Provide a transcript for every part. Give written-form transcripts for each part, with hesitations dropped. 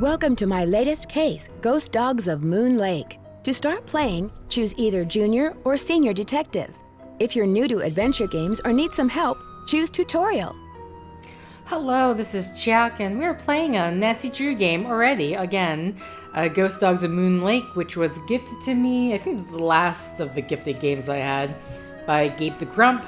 Welcome to my latest case, Ghost Dogs of Moon Lake. To start playing, choose either Junior or Senior Detective. If you're new to adventure games or need some help, choose Tutorial. Hello, this is Chiak, and we're playing a Nancy Drew game already, again. Ghost Dogs of Moon Lake, which was gifted to me, I think it was the last of the gifted games I had, by Gabe the Grump.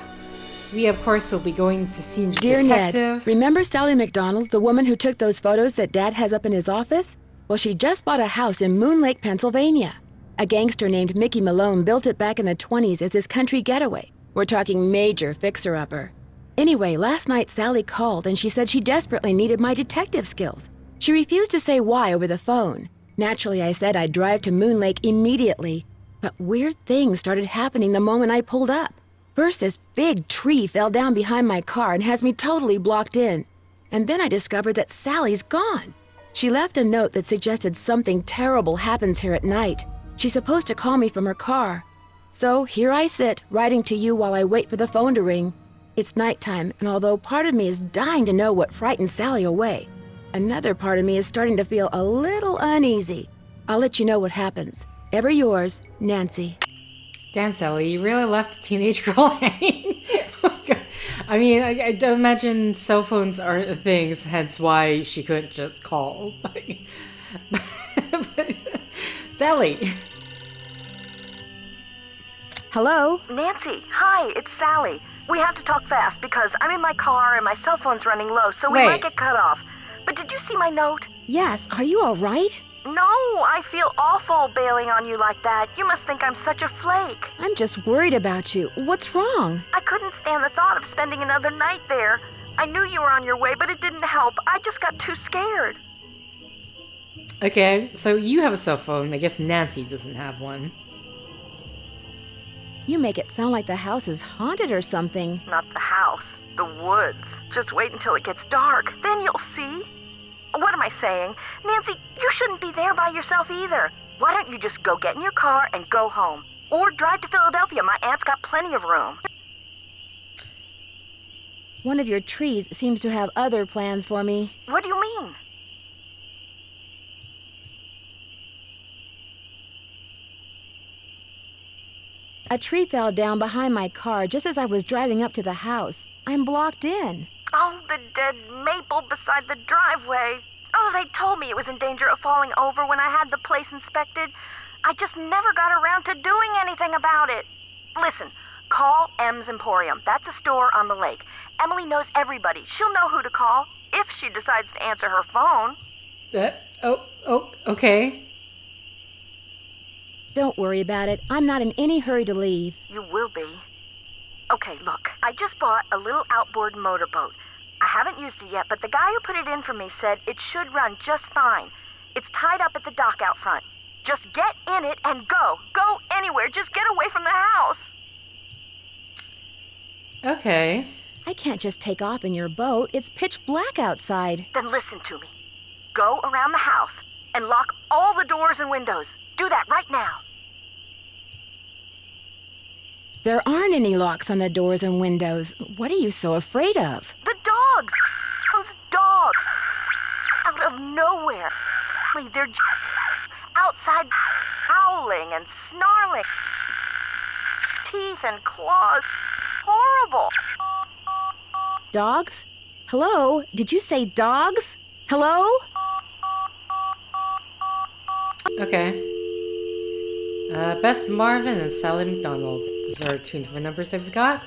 We, of course, will be going to Senior Dear Detective. Ned, remember Sally McDonald, the woman who took those photos that Dad has up in his office? Well, she just bought a house in Moon Lake, Pennsylvania. A gangster named Mickey Malone built it back in the 1920s as his country getaway. We're talking major fixer-upper. Anyway, last night Sally called and she said she desperately needed my detective skills. She refused to say why over the phone. Naturally, I said I'd drive to Moon Lake immediately. But weird things started happening the moment I pulled up. First, this big tree fell down behind my car and has me totally blocked in. And then I discovered that Sally's gone. She left a note that suggested something terrible happens here at night. She's supposed to call me from her car. So here I sit, writing to you while I wait for the phone to ring. It's nighttime, and although part of me is dying to know what frightened Sally away, another part of me is starting to feel a little uneasy. I'll let you know what happens. Ever yours, Nancy. Damn, Sally, you really left a teenage girl hanging. Oh, God. I mean, I don't imagine cell phones aren't a thing, hence why she couldn't just call. Sally. Hello? Nancy, hi, it's Sally. We have to talk fast because I'm in my car and my cell phone's running low, so we might get cut off. But did you see my note? Yes, are you all right? No, I feel awful bailing on you like that. You must think I'm such a flake. I'm just worried about you. What's wrong? I couldn't stand the thought of spending another night there. I knew you were on your way, but it didn't help. I just got too scared. Okay, so you have a cell phone. I guess Nancy doesn't have one. You make it sound like the house is haunted or something. Not the house, the woods. Just wait until it gets dark. Then you'll see. What am I saying? Nancy, you shouldn't be there by yourself either. Why don't you just go get in your car and go home? Or drive to Philadelphia. My aunt's got plenty of room. One of your trees seems to have other plans for me. What do you mean? A tree fell down behind my car just as I was driving up to the house. I'm blocked in. Oh, the dead maple beside the driveway. Oh, they told me it was in danger of falling over when I had the place inspected. I just never got around to doing anything about it. Listen, call M's Emporium. That's a store on the lake. Emily knows everybody. She'll know who to call if she decides to answer her phone. Okay. Don't worry about it. I'm not in any hurry to leave. You will be. Okay, look, I just bought a little outboard motorboat. I haven't used it yet, but the guy who put it in for me said it should run just fine. It's tied up at the dock out front. Just get in it and go. Go anywhere. Just get away from the house. Okay. I can't just take off in your boat. It's pitch black outside. Then listen to me. Go around the house and lock all the doors and windows. Do that right now. There aren't any locks on the doors and windows. What are you so afraid of? The dogs! Those dogs! Out of nowhere. They're outside howling and snarling. Teeth and claws. Horrible. Dogs? Hello? Did you say dogs? Hello? Okay. Bess Marvin and Sally McDonald. Those are two phone numbers that we've got.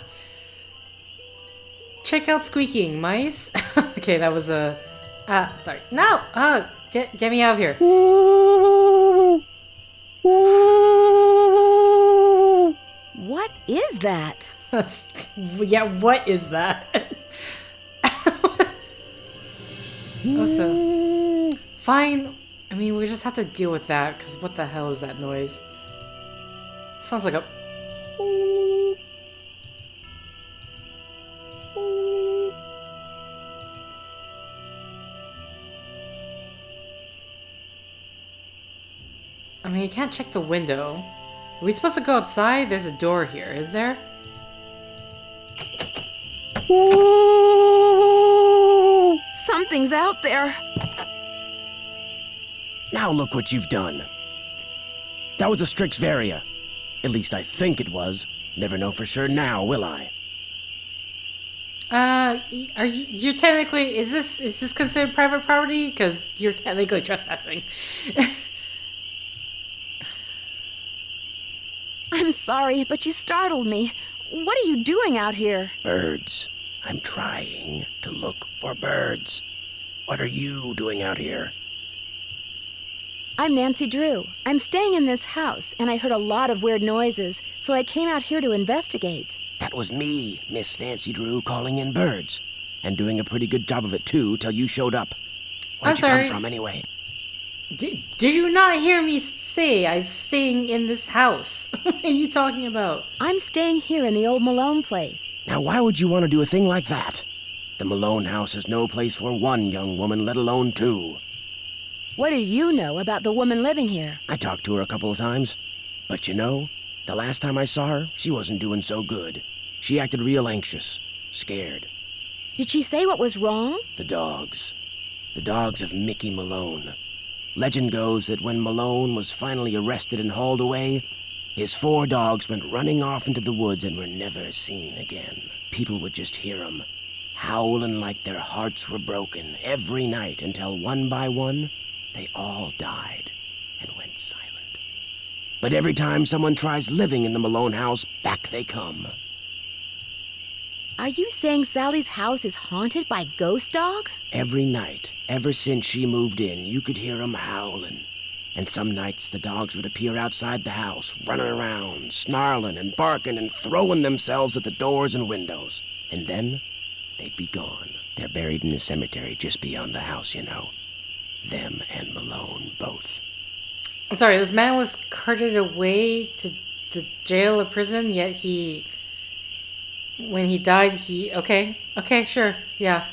Check out squeaking mice. Okay, that was a. Sorry. No. Get me out of here. What is that? Yeah. What is that? Also, fine. I mean, we just have to deal with that because what the hell is that noise? Sounds like a. I mean, you can't check the window. Are we supposed to go outside? There's a door here, is there? Something's out there. Now look what you've done. That was a Strixvaria. At least I think it was. Never know for sure now, will I? Are you're technically, is this considered private property? Because you're technically trespassing. I'm sorry, but you startled me. What are you doing out here? Birds. I'm trying to look for birds. What are you doing out here? I'm Nancy Drew. I'm staying in this house, and I heard a lot of weird noises, so I came out here to investigate. That was me, Miss Nancy Drew, calling in birds. And doing a pretty good job of it, too, till you showed up. Where'd I'm sorry. you come from, anyway? Did you not hear me say I'm staying in this house? What are you talking about? I'm staying here in the old Malone place. Now, why would you want to do a thing like that? The Malone house is no place for one young woman, let alone two. What do you know about the woman living here? I talked to her a couple of times. But you know, the last time I saw her, she wasn't doing so good. She acted real anxious, scared. Did she say what was wrong? The dogs. The dogs of Mickey Malone. Legend goes that when Malone was finally arrested and hauled away, his 4 dogs went running off into the woods and were never seen again. People would just hear them, howling like their hearts were broken every night until one by one, they all died and went silent. But every time someone tries living in the Malone house, back they come. Are you saying Sally's house is haunted by ghost dogs? Every night, ever since she moved in, you could hear them howling. And some nights the dogs would appear outside the house, running around, snarling and barking and throwing themselves at the doors and windows. And then, they'd be gone. They're buried in the cemetery just beyond the house, you know. Them and Malone, both. I'm sorry, this man was carted away to the jail or prison, yet when he died, okay, sure, yeah.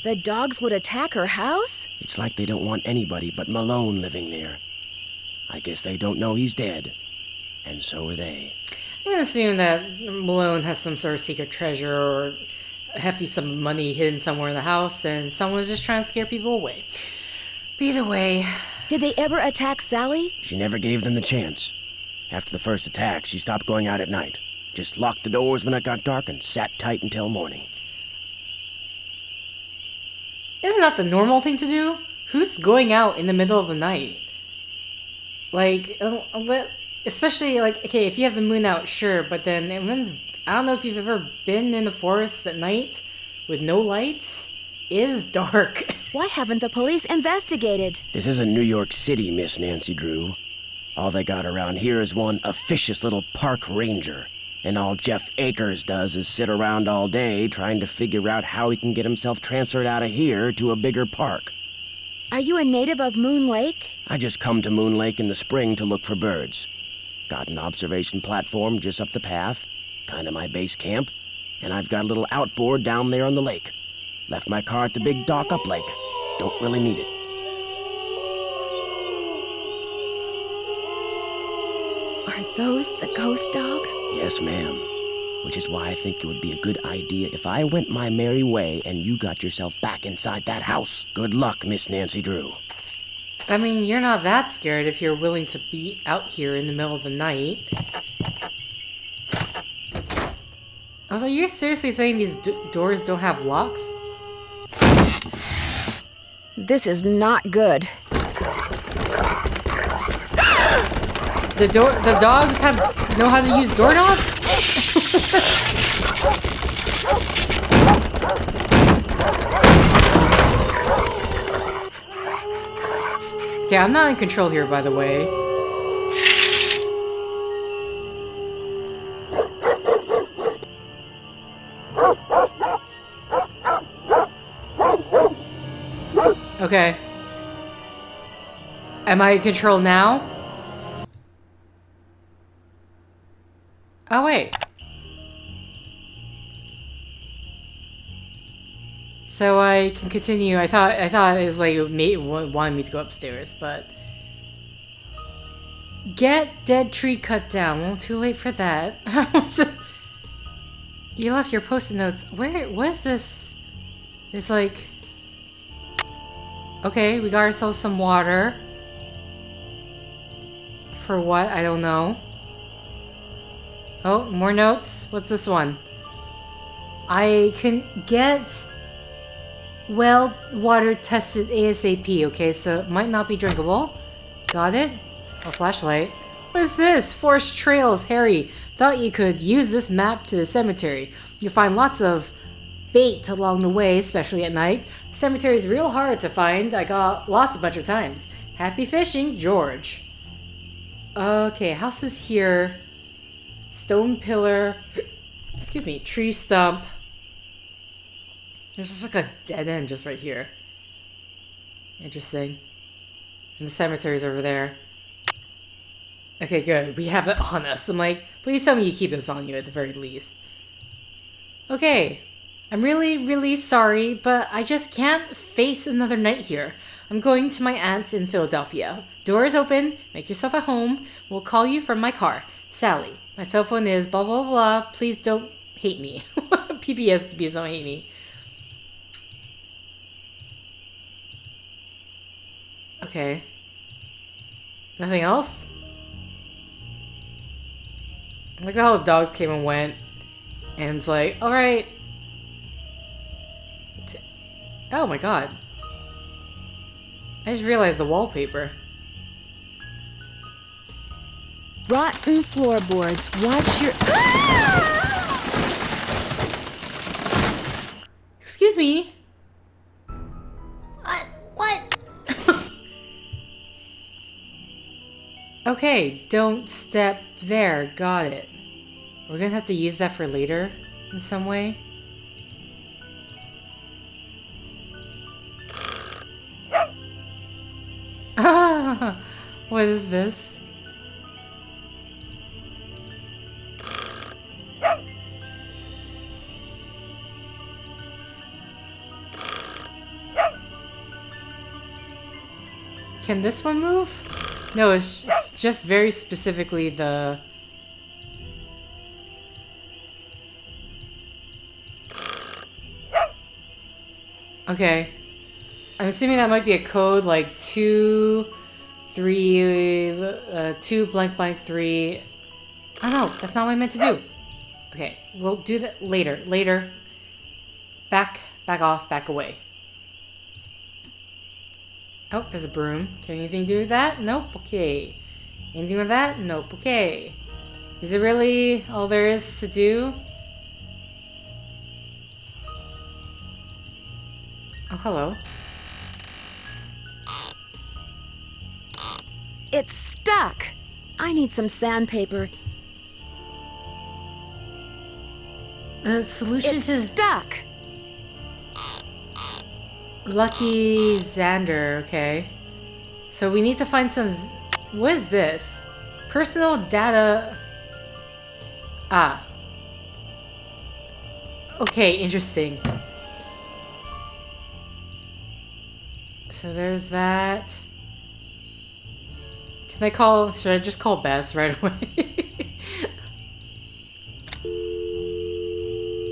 The dogs would attack her house? It's like they don't want anybody but Malone living there. I guess they don't know he's dead. And so are they. I'm gonna assume that Malone has some sort of secret treasure or a hefty sum of money hidden somewhere in the house, and someone's just trying to scare people away. But either way... Did they ever attack Sally? She never gave them the chance. After the first attack, she stopped going out at night. Just locked the doors when it got dark and sat tight until morning. Isn't that the normal thing to do? Who's going out in the middle of the night? Like, especially, like, okay, if you have the moon out, sure, but then I don't know if you've ever been in the forest at night with no lights. It is dark. Why haven't the police investigated? This isn't New York City, Miss Nancy Drew. All they got around here is one officious little park ranger. And all Jeff Akers does is sit around all day trying to figure out how he can get himself transferred out of here to a bigger park. Are you a native of Moon Lake? I just come to Moon Lake in the spring to look for birds. Got an observation platform just up the path, kind of my base camp, and I've got a little outboard down there on the lake. Left my car at the big dock up lake. Don't really need it. Are those the ghost dogs? Yes, ma'am. Which is why I think it would be a good idea if I went my merry way and you got yourself back inside that house. Good luck, Miss Nancy Drew. I mean, you're not that scared if you're willing to be out here in the middle of the night. Also, you're seriously saying these doors don't have locks? This is not good. The dogs know how to use doorknobs? Okay, I'm not in control here, by the way. Okay. Am I in control now? Oh, wait. So I can continue. I thought it was like it wanted me to go upstairs, but... Get dead tree cut down. Well, too late for that. You left your post-it notes. What is this? It's like... Okay, we got ourselves some water. For what? I don't know. Oh, more notes. What's this one? I can get well water tested ASAP, okay? So it might not be drinkable. Got it? A flashlight. What is this? Forest trails, Harry. Thought you could use this map to the cemetery. You'll find lots of bait along the way, especially at night. The cemetery is real hard to find. I got lost a bunch of times. Happy fishing, George. Okay, house is here. Stone pillar. Excuse me, tree stump. There's just like a dead end just right here. Interesting. And the cemetery's over there. Okay, good. We have it on us. I'm like, please tell me you keep this on you at the very least. Okay. I'm really, really sorry, but I just can't face another night here. I'm going to my aunt's in Philadelphia. Door is open. Make yourself at home. We'll call you from my car. Sally. My cell phone is blah, blah, blah. Please don't hate me. PPS, please don't hate me. Okay. Nothing else? Look at how the dogs came and went. And it's like, alright. Oh my god. I just realized the wallpaper. Rotten floorboards. Watch your... Excuse me. What? Okay, don't step there. Got it. We're gonna have to use that for later in some way. Ah, what is this? Can this one move? No, it's just very specifically the... Okay. I'm assuming that might be a code like 2, 3, 2 blank blank 3. Oh no, that's not what I meant to do. Okay, we'll do that later. Later. Back off, back away. Oh, there's a broom. Can anything do with that? Nope, okay. Anything with that? Nope, okay. Is it really all there is to do? Oh, hello. It's stuck. I need some sandpaper. The solution It's to stuck. Lucky Xander, okay. So we need to find some... What is this? Personal data... Ah. Okay, interesting. So there's that. Can I call... Should I just call Bess right away?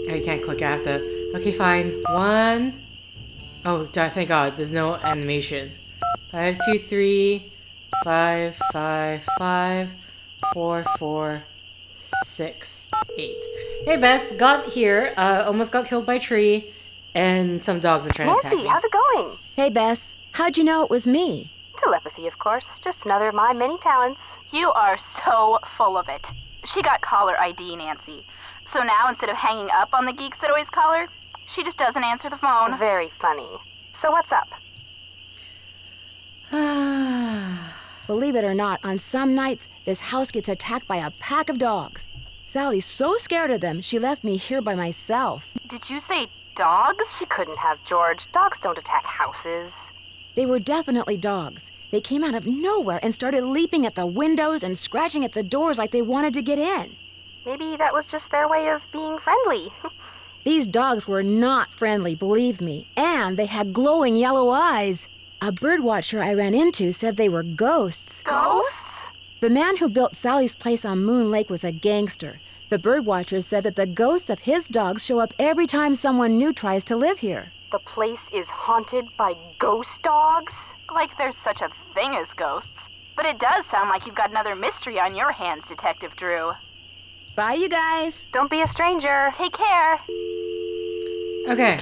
Oh, you can't click. I have to... Okay, fine. 1... Oh, thank God. There's no animation. 5, 2, 3, 5, 5, 5, 4, 4, 6, 8. Hey, Bess. Got here. Almost got killed by a tree. And some dogs are trying to attack me. Nancy, how's it going? Hey, Bess. How'd you know it was me? Telepathy, of course. Just another of my many talents. You are so full of it. She got caller ID, Nancy. So now, instead of hanging up on the geeks that always call her, she just doesn't answer the phone. Very funny. So what's up? Believe it or not, on some nights, this house gets attacked by a pack of dogs. Sally's so scared of them, she left me here by myself. Did you say dogs? She couldn't have, George. Dogs don't attack houses. They were definitely dogs. They came out of nowhere and started leaping at the windows and scratching at the doors like they wanted to get in. Maybe that was just their way of being friendly. These dogs were not friendly, believe me, and they had glowing yellow eyes. A birdwatcher I ran into said they were ghosts. Ghosts? The man who built Sally's place on Moon Lake was a gangster. The birdwatcher said that the ghosts of his dogs show up every time someone new tries to live here. The place is haunted by ghost dogs? Like there's such a thing as ghosts. But it does sound like you've got another mystery on your hands, Detective Drew. Bye, you guys. Don't be a stranger. Take care. Okay.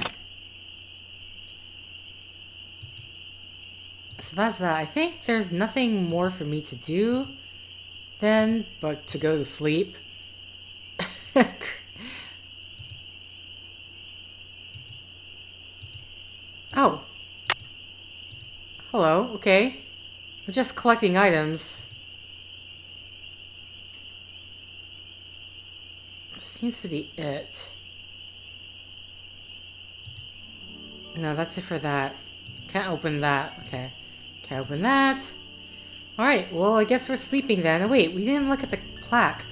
So that's that. I think there's nothing more for me to do then but to go to sleep. Oh. Hello, okay. We're just collecting items. Seems to be it. No, that's it for that. Can't open that. Okay. Can't open that. Alright, well, I guess we're sleeping then. Oh, wait, we didn't look at the plaque.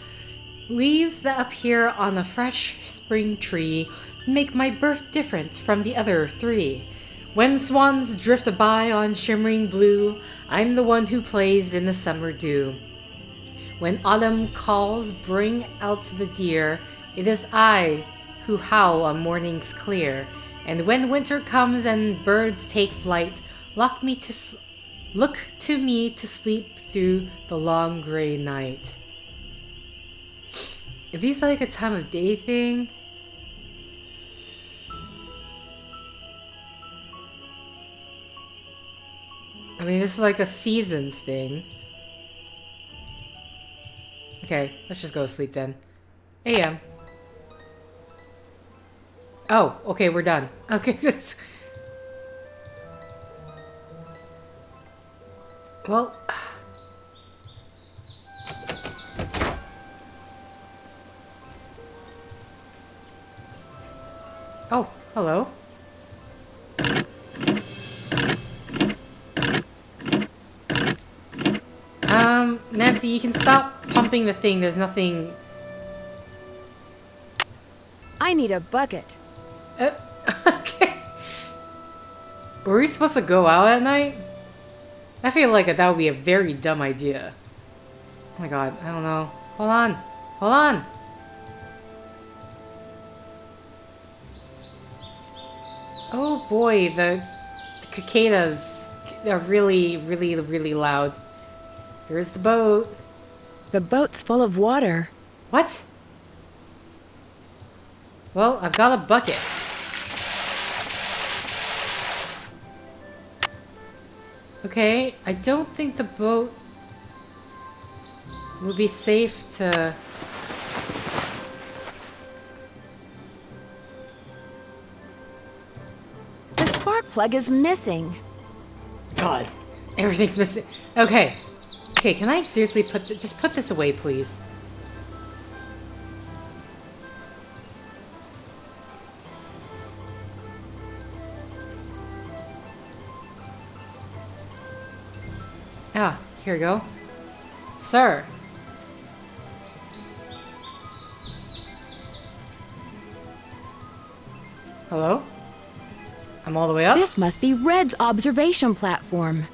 Leaves that appear on a fresh spring tree make my birth different from the other three. When swans drift by on shimmering blue, I'm the one who plays in the summer dew. When autumn calls bring out the deer, it is I who howl on mornings clear. And when winter comes and birds take flight, look to me to sleep through the long gray night. Is these like a time of day thing? I mean, this is like a seasons thing. Okay, let's just go to sleep then. AM. Oh, okay, we're done. Okay, just... Well... Oh, hello. Nancy, you can stop pumping the thing. There's nothing... I need a bucket. Okay. Were we supposed to go out at night? I feel like that would be a very dumb idea. Oh my god, I don't know. Hold on. Hold on! Oh boy, the cicadas are really, really, really loud. Here's the boat. The boat's full of water. What? Well, I've got a bucket. Okay, I don't think the boat would be safe to... The spark plug is missing. God, everything's missing. Okay. Okay, can I seriously just put this away, please? Ah, here we go. Sir. Hello? I'm all the way up? This must be Red's observation platform.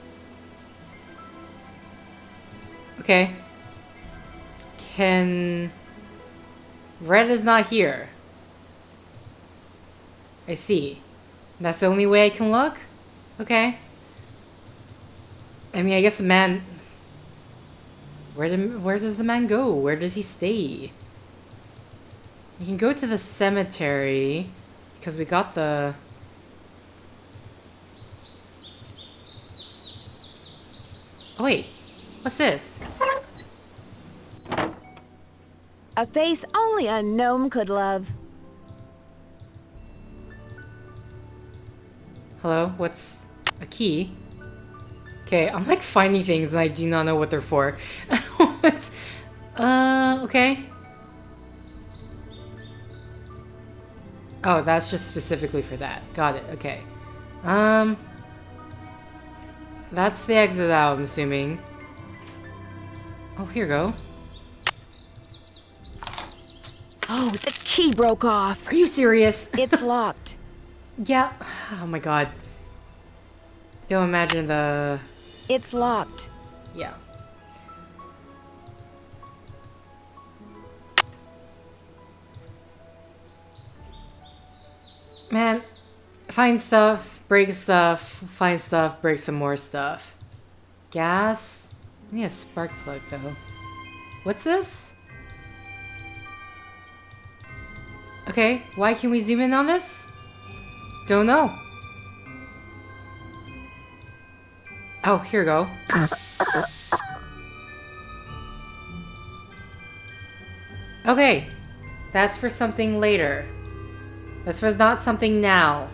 Okay. Red is not here. I see. That's the only way I can look? Okay. I mean, I guess the man... Where does the man go? Where does he stay? You can go to the cemetery, because we got the... Oh wait, what's this? A face only a gnome could love. Hello, what's a key? Okay, I'm like finding things and I do not know what they're for. What? Okay. Oh, that's just specifically for that. Got it, okay. That's the exit out, I'm assuming. Oh, here we go. Oh, the key broke off. Are you serious? It's locked. Yeah. Oh my god. Don't imagine the... It's locked. Yeah. Man, find stuff, break stuff, find stuff, break some more stuff. Gas? I need a spark plug though. What's this? Okay, why can we zoom in on this? Don't know. Oh, here we go. Okay, that's for something later. That's for not something now.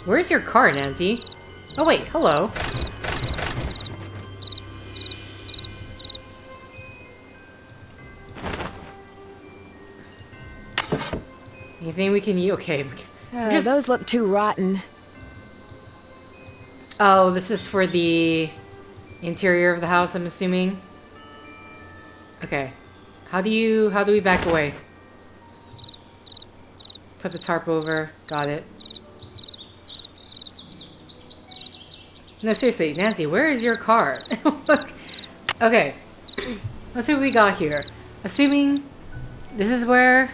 Where's your car, Nancy? Oh wait, hello. Anything we can use? Okay. Those look too rotten. Oh, this is for the interior of the house, I'm assuming. Okay. How do we back away? Put the tarp over. Got it. No, seriously, Nancy, where is your car? Okay. Let's see what we got here. Assuming this is where...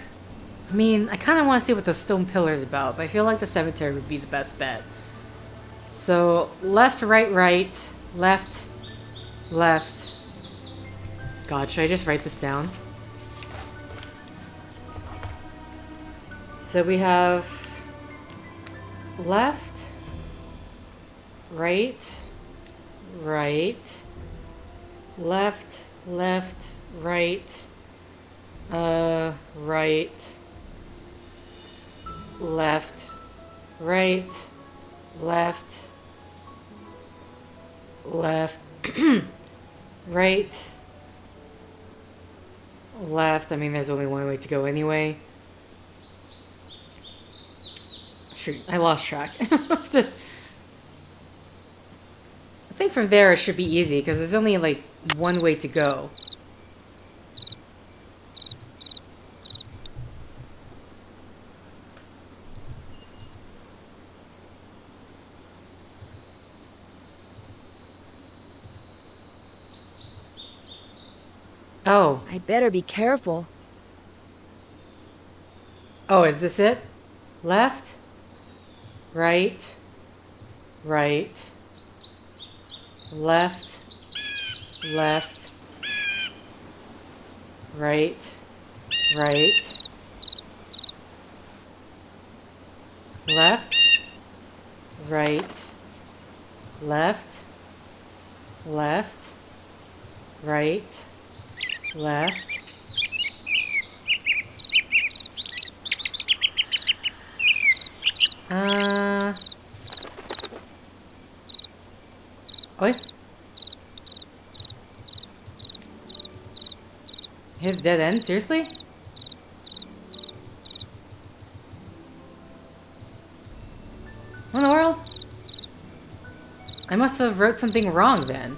I mean, I kind of want to see what the stone pillar is about, but I feel like the cemetery would be the best bet. So, left, right, left, left. God, should I just write this down? So we have left, right, right, left, right, right, left, right, left, left, right, left. I mean, there's only one way to go anyway. Shoot, I lost track. I think from there it should be easy because there's only like one way to go. Oh. I better be careful. Oh, is this it? Left, right, right, left, left, right, right, left, right, left, left, right, left. What? Hit a dead end? Seriously? What in the world? I must have wrote something wrong then.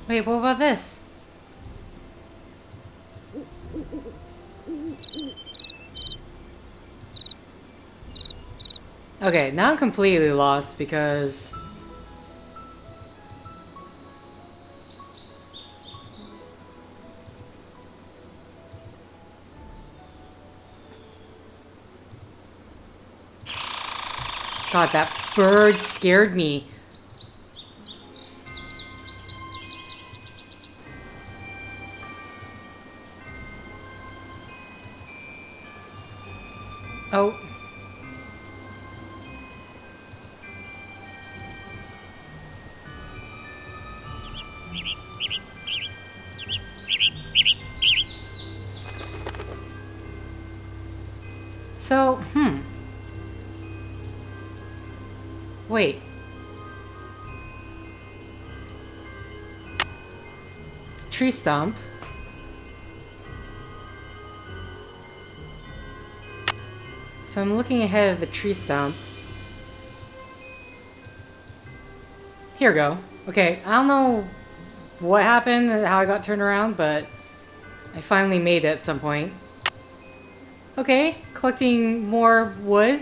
Wait, what about this? Okay, now I'm completely lost because... God, that bird scared me. Oh. So, wait. Tree stump. So I'm looking ahead of the tree stump. Here we go. Okay, I don't know what happened and how I got turned around, but I finally made it at some point. Okay, collecting more wood.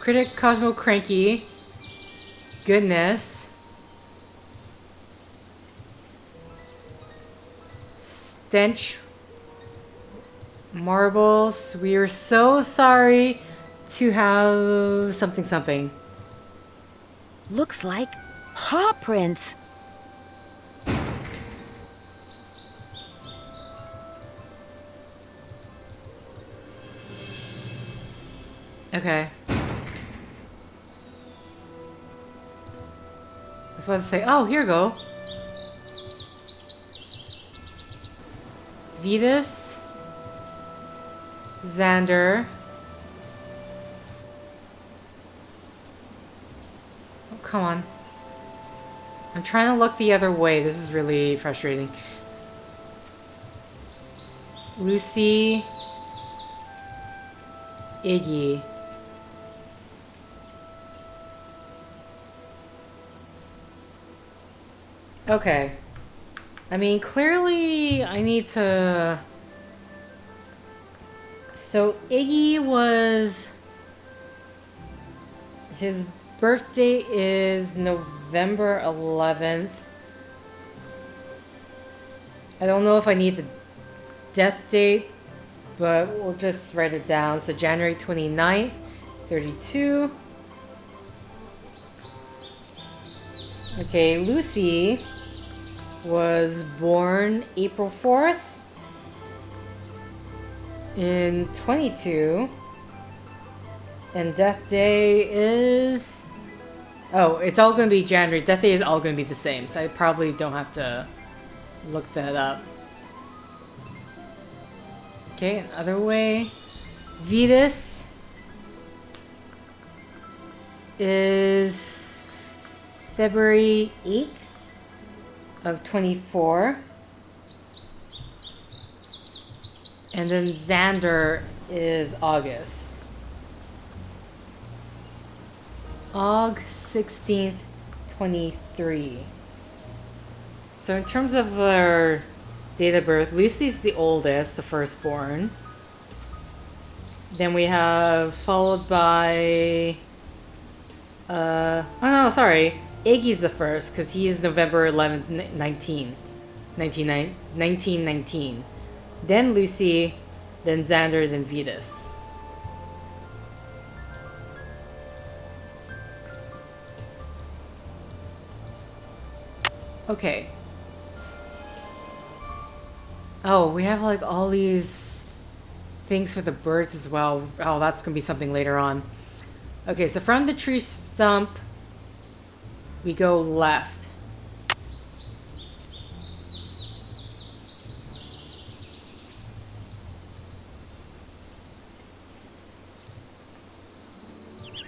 Critic Cosmo Cranky. Goodness. Stench. Marbles. We are so sorry to have something something. Looks like paw prints. Okay. I was about to say, oh, here you go. Vetus. Xander. Oh, come on. I'm trying to look the other way. This is really frustrating. Lucy. Iggy. Okay. I mean, clearly I need to... So Iggy was... His birthday is November 11th. I don't know if I need the death date, but we'll just write it down. So January 29th, 32. Okay, Lucy was born April 4th in 22. And death day is... Oh, it's all going to be January. Death day is all going to be the same, so I probably don't have to look that up. Okay, another way. Vetus is February 8th of 24. And then Xander is August. August 16th, 23. So in terms of their date of birth, Lucy's the oldest, the firstborn. Then we have followed by... oh no, sorry. Iggy's the first, because he is November 11th, 1919. Then Lucy, then Xander, then Vetus. Okay. Oh, we have like all these things for the birds as well. Oh, that's gonna be something later on. Okay, so from the tree stump, we go left.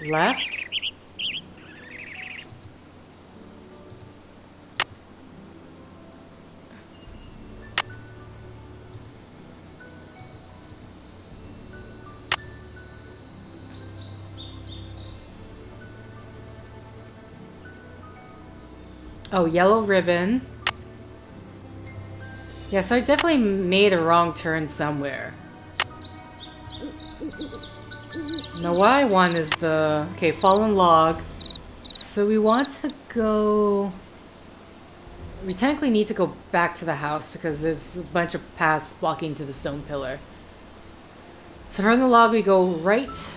Left. Oh, yellow ribbon. Yeah, so I definitely made a wrong turn somewhere. Now what I want is the... Okay, fallen log. So we want to go... We technically need to go back to the house because there's a bunch of paths blocking to the stone pillar. So from the log we go right,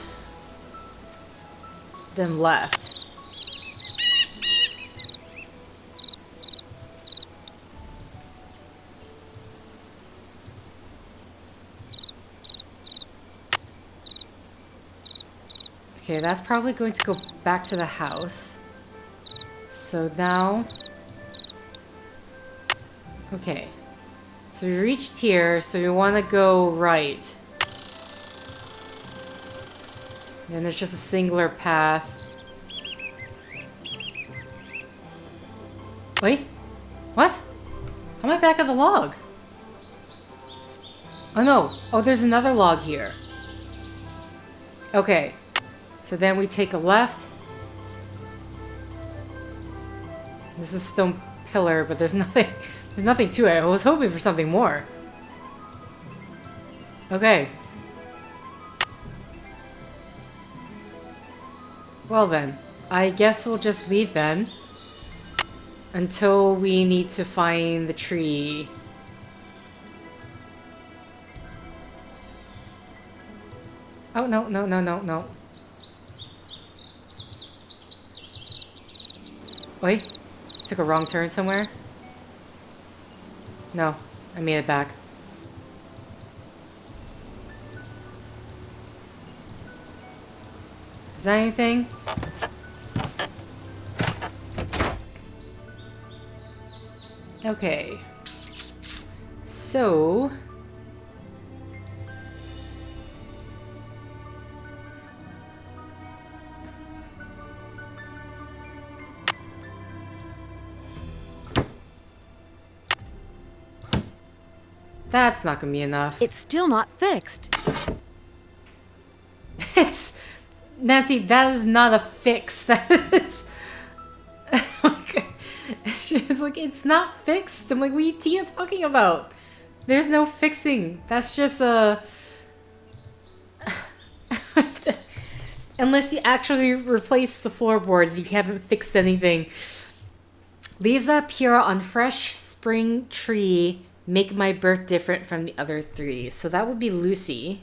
then left. Okay, that's probably going to go back to the house. So now... Okay. So we reached here, so we want to go right. And there's just a singular path. Wait? What? How am I back at the log? Oh no! Oh, there's another log here. Okay. So then we take a left. This is stone pillar, but there's nothing to it. I was hoping for something more. Okay. Well then, I guess we'll just leave then. Until we need to find the tree. Oh, no. Wait, took a wrong turn somewhere? No, I made it back. Is that anything? Okay. So... that's not gonna be enough. It's still not fixed. It's... Nancy, that is not a fix. That is... She's like, it's not fixed. I'm like, what are you talking about? There's no fixing. That's just a... Unless you actually replace the floorboards, you haven't fixed anything. Leaves that appear on fresh spring tree make my birth different from the other three. So that would be Lucy.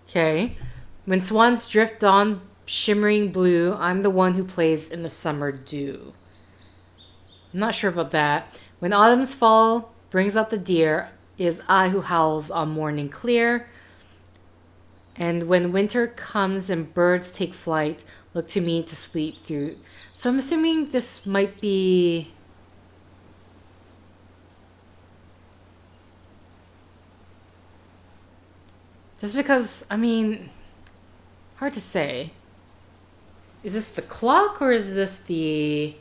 Okay. When swans drift on shimmering blue, I'm the one who plays in the summer dew. I'm not sure about that. When autumn's fall brings out the deer, is I who howls on morning clear. And when winter comes and birds take flight, look to me to sleep through. So I'm assuming this might be... just because, I mean, hard to say. Is this the clock or is this the...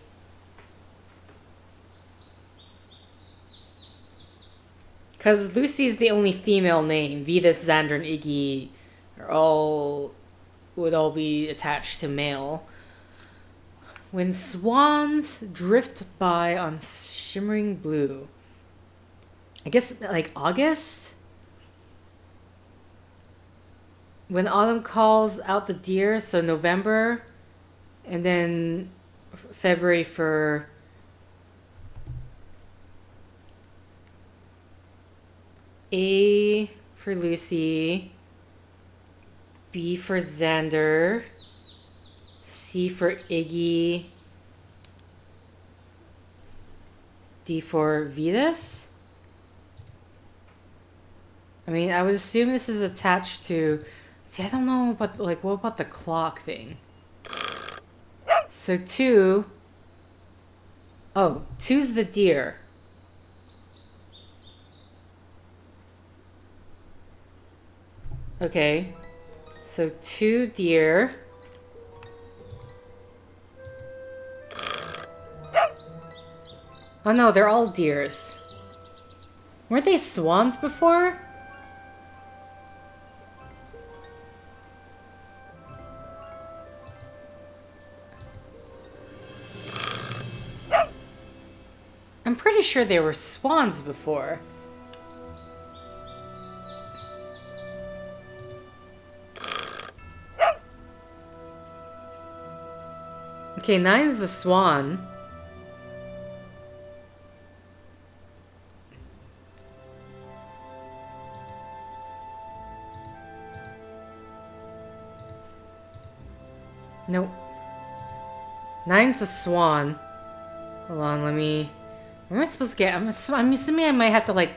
because Lucy's the only female name. Vetus, Xander, and Iggy would all be attached to male. When swans drift by on shimmering blue. I guess like August? When autumn calls out the deer, so November, and then February for A for Lucy, B for Xander, C for Iggy, D for Vetus? I mean, I would assume this is attached to... see, I don't know about, like, what about the clock thing? So 2... oh, 2's the deer. Okay. So 2 deer. Oh no, they're all deers. Weren't they swans before? I'm pretty sure they were swans before. Okay, 9 is the swan. Nope. 9's the swan. Hold on, let me... where am I supposed to get? I'm assuming I might have to, like,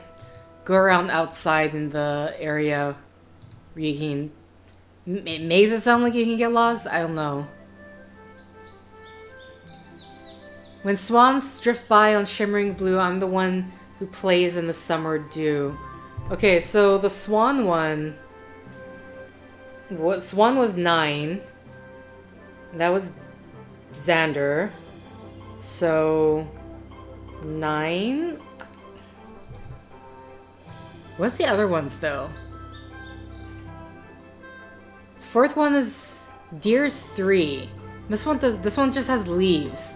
go around outside in the area where you can... it makes it sound like you can get lost? I don't know. When swans drift by on shimmering blue, I'm the one who plays in the summer dew. Okay, so the swan one... what? Swan was 9. That was Xander. So... 9? What's the other ones, though? Fourth one is... deer's 3. This one just has leaves.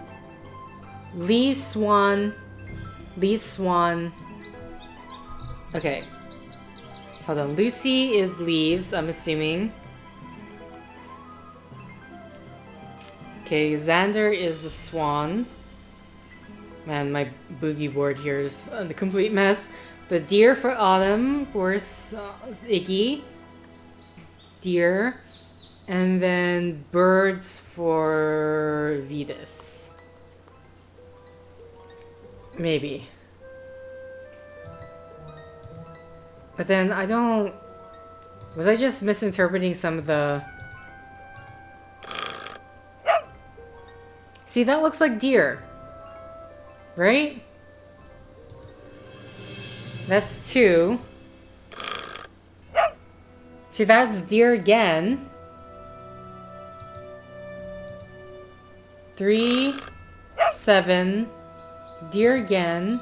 Leaves, swan. Leaves, swan. Okay. Hold on. Lucy is leaves, I'm assuming. Okay, Xander is the swan. Man, my boogie board here is a complete mess. The deer for Autumn, of course, Iggy. Deer. And then birds for Vetus. Maybe. But then I don't... Was I just misinterpreting some of the... See, that looks like deer. Right? That's 2. See, that's deer again. 3, 7, deer again.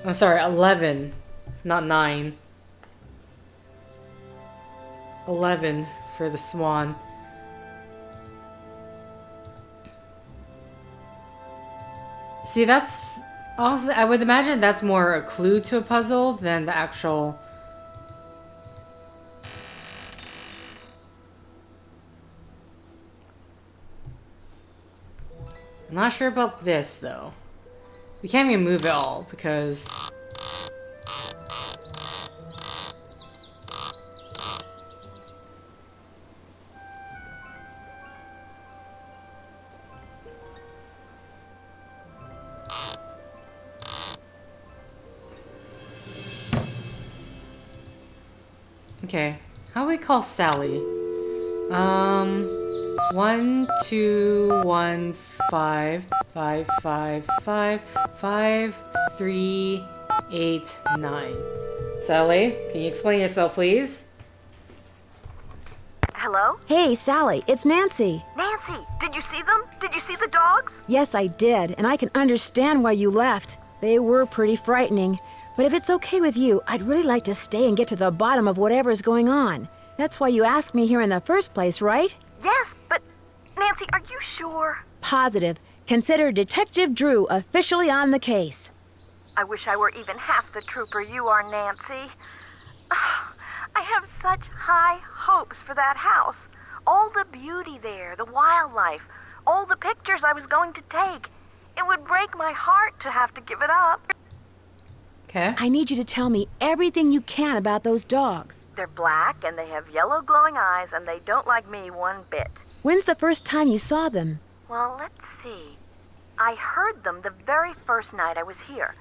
I'm sorry, 11, not 9. 11 for the swan. See, that's also, I would imagine that's more a clue to a puzzle than the actual... I'm not sure about this, though. We can't even move it all, because... Okay, how do we call Sally? 1, 2, 1, 5, 5, 5, 5, 5, 3, 8, 9. Sally, can you explain yourself, please? Hello? Hey, Sally, it's Nancy. Nancy, did you see them? Did you see the dogs? Yes, I did, and I can understand why you left. They were pretty frightening. But if it's okay with you, I'd really like to stay and get to the bottom of whatever's going on. That's why you asked me here in the first place, right? Yes, but Nancy, are you sure? Positive. Consider Detective Drew officially on the case. I wish I were even half the trooper you are, Nancy. I have such high hopes for that house. All the beauty there, the wildlife, all the pictures I was going to take. It would break my heart to have to give it up. Okay. I need you to tell me everything you can about those dogs. They're black and they have yellow glowing eyes and they don't like me one bit. When's the first time you saw them? Well, let's see. I heard them the very first night I was here.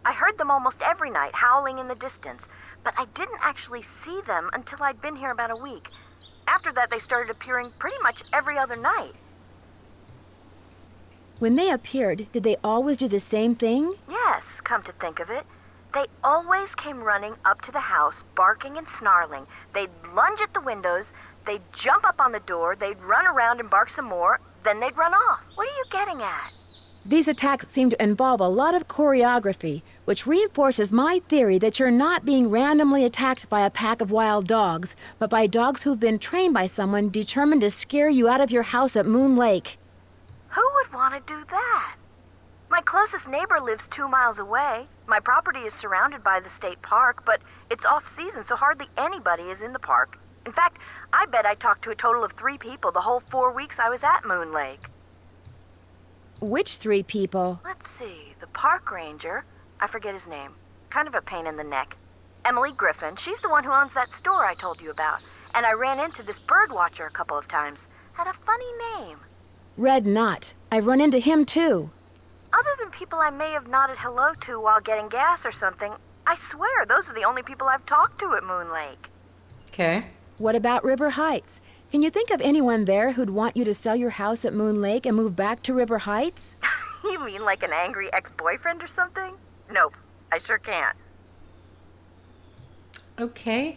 I heard them almost every night, howling in the distance, but I didn't actually see them until I'd been here about a week. After that, they started appearing pretty much every other night. When they appeared, did they always do the same thing? Yes, come to think of it. They always came running up to the house, barking and snarling. They'd lunge at the windows, they'd jump up on the door, they'd run around and bark some more, then they'd run off. What are you getting at? These attacks seem to involve a lot of choreography, which reinforces my theory that you're not being randomly attacked by a pack of wild dogs, but by dogs who've been trained by someone determined to scare you out of your house at Moon Lake. Who would want to do that? My closest neighbor lives 2 miles away. My property is surrounded by the state park, but it's off-season, so hardly anybody is in the park. In fact, I bet I talked to a total of 3 people the whole 4 weeks I was at Moon Lake. Which 3 people? Let's see, the park ranger, I forget his name, kind of a pain in the neck. Emily Griffin, she's the one who owns that store I told you about. And I ran into this bird watcher a couple of times. Had a funny name. Red Knot. I've run into him too. Other than people I may have nodded hello to while getting gas or something, I swear those are the only people I've talked to at Moon Lake. Okay. What about River Heights? Can you think of anyone there who'd want you to sell your house at Moon Lake and move back to River Heights? You mean like an angry ex-boyfriend or something? Nope, I sure can't. Okay.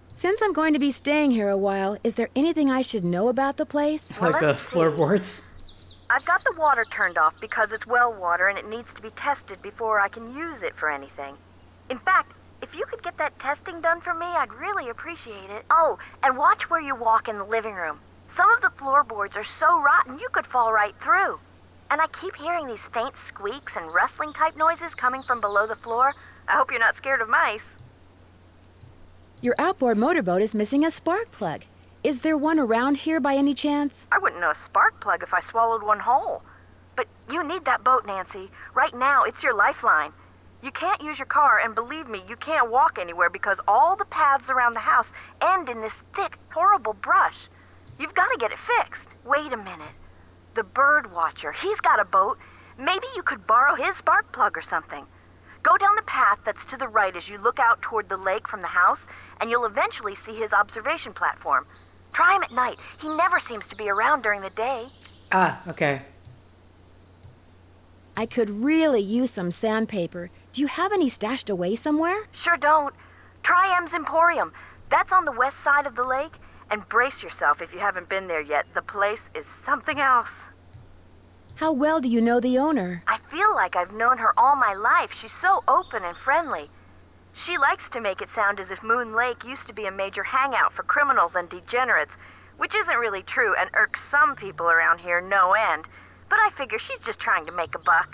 Since I'm going to be staying here a while, is there anything I should know about the place? Well, Like let's see. floorboards. I've got the water turned off because it's well water and it needs to be tested before I can use it for anything. In fact, if you could get that testing done for me, I'd really appreciate it. Oh, and watch where you walk in the living room. Some of the floorboards are so rotten you could fall right through. And I keep hearing these faint squeaks and rustling type noises coming from below the floor. I hope you're not scared of mice. Your outboard motorboat is missing a spark plug. Is there one around here by any chance? I wouldn't know a spark plug if I swallowed one whole. But you need that boat, Nancy. Right now, it's your lifeline. You can't use your car, and believe me, you can't walk anywhere because all the paths around the house end in this thick, horrible brush. You've got to get it fixed. Wait a minute. The bird watcher, he's got a boat. Maybe you could borrow his spark plug or something. Go down the path that's to the right as you look out toward the lake from the house, and you'll eventually see his observation platform. Try him at night. He never seems to be around during the day. Ah, okay. I could really use some sandpaper. Do you have any stashed away somewhere? Sure don't. Try M's Emporium. That's on the west side of the lake. And brace yourself if you haven't been there yet. The place is something else. How well do you know the owner? I feel like I've known her all my life. She's so open and friendly. She likes to make it sound as if Moon Lake used to be a major hangout for criminals and degenerates, which isn't really true and irks some people around here no end. But I figure she's just trying to make a buck.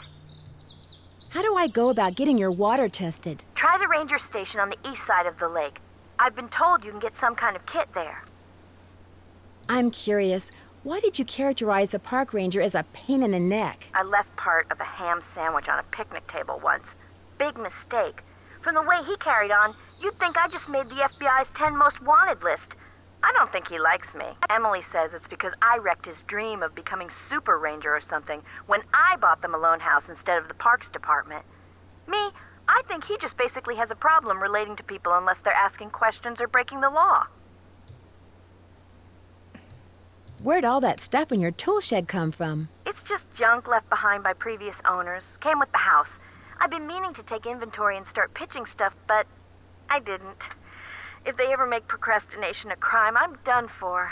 How do I go about getting your water tested? Try the ranger station on the east side of the lake. I've been told you can get some kind of kit there. I'm curious, why did you characterize the park ranger as a pain in the neck? I left part of a ham sandwich on a picnic table once. Big mistake. From the way he carried on, you'd think I just made the FBI's 10 most wanted list. I don't think he likes me. Emily says it's because I wrecked his dream of becoming super ranger or something when I bought the Malone house instead of the parks department. Me, I think he just basically has a problem relating to people unless they're asking questions or breaking the law. Where'd all that stuff in your tool shed come from? It's just junk left behind by previous owners. Came with the house. I've been meaning to take inventory and start pitching stuff, but I didn't. If they ever make procrastination a crime, I'm done for.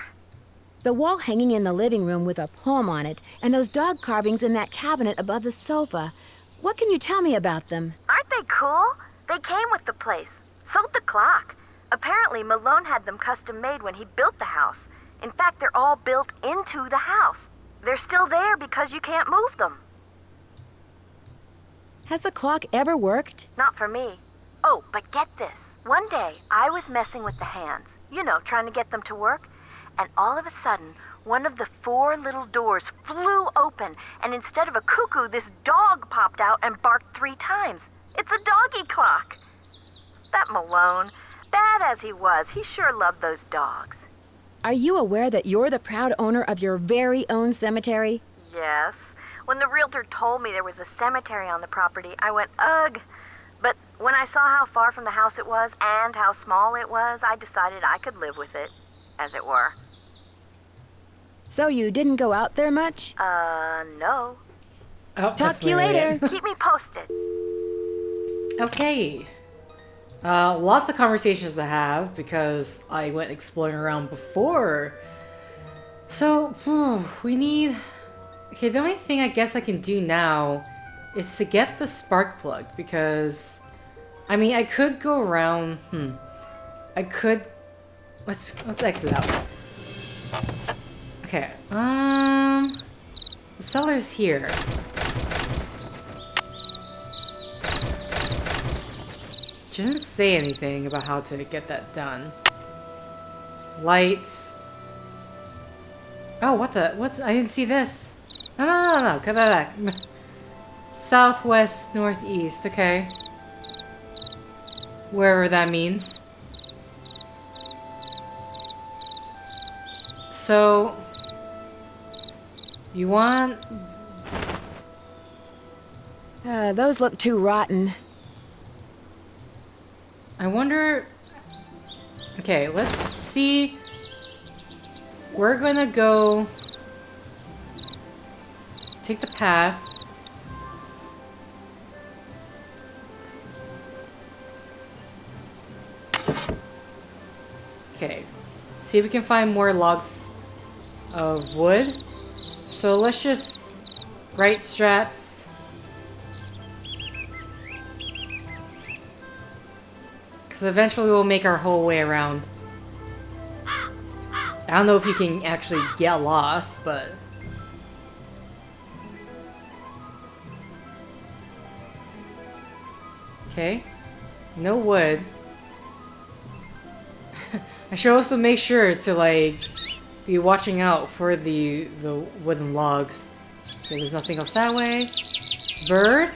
The wall hanging in the living room with a poem on it, and those dog carvings in that cabinet above the sofa. What can you tell me about them? Aren't they cool? They came with the place. Sold the clock. Apparently, Malone had them custom made when he built the house. In fact, they're all built into the house. They're still there because you can't move them. Has the clock ever worked? Not for me. Oh, but get this. One day, I was messing with the hands. You know, trying to get them to work. And all of a sudden, one of the 4 little doors flew open, and instead of a cuckoo, this dog popped out and barked 3 times. It's a doggy clock. That Malone, bad as he was, he sure loved those dogs. Are you aware that you're the proud owner of your very own cemetery? Yes. When the realtor told me there was a cemetery on the property, I went, ugh. But when I saw how far from the house it was and how small it was, I decided I could live with it, as it were. So you didn't go out there much? No. Oh, Talk to you later. Keep me posted. Okay. Lots of conversations to have because I went exploring around before. So, we need... Okay, the only thing I guess I can do now is to get the spark plug because... I mean, I could go around... I could... Let's exit out. Okay, the cellar's here. She doesn't say anything about how to get that done. Lights. Oh, I didn't see this. No, come back. Southwest, northeast, okay. Wherever that means. So, you want... Those look too rotten. I wonder... Okay, let's see. We're gonna go... Take the path. Okay. See if we can find more logs of wood. So let's just write strats. Because eventually we'll make our whole way around. I don't know if you can actually get lost, but... Okay. No wood. I should also make sure to, like, be watching out for the wooden logs. Okay, there's nothing else that way. Bird?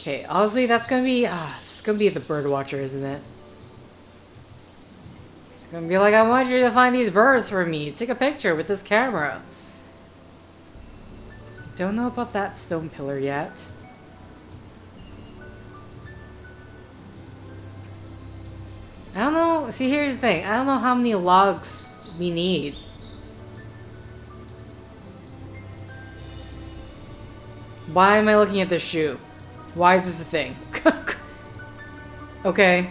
Okay, obviously that's gonna be, it's gonna be the bird watcher, isn't it? It's gonna be like, I want you to find these birds for me. Take a picture with this camera. Don't know about that stone pillar yet. I don't know, see here's the thing, I don't know how many logs we need. Why am I looking at this shoe? Why is this a thing? Okay.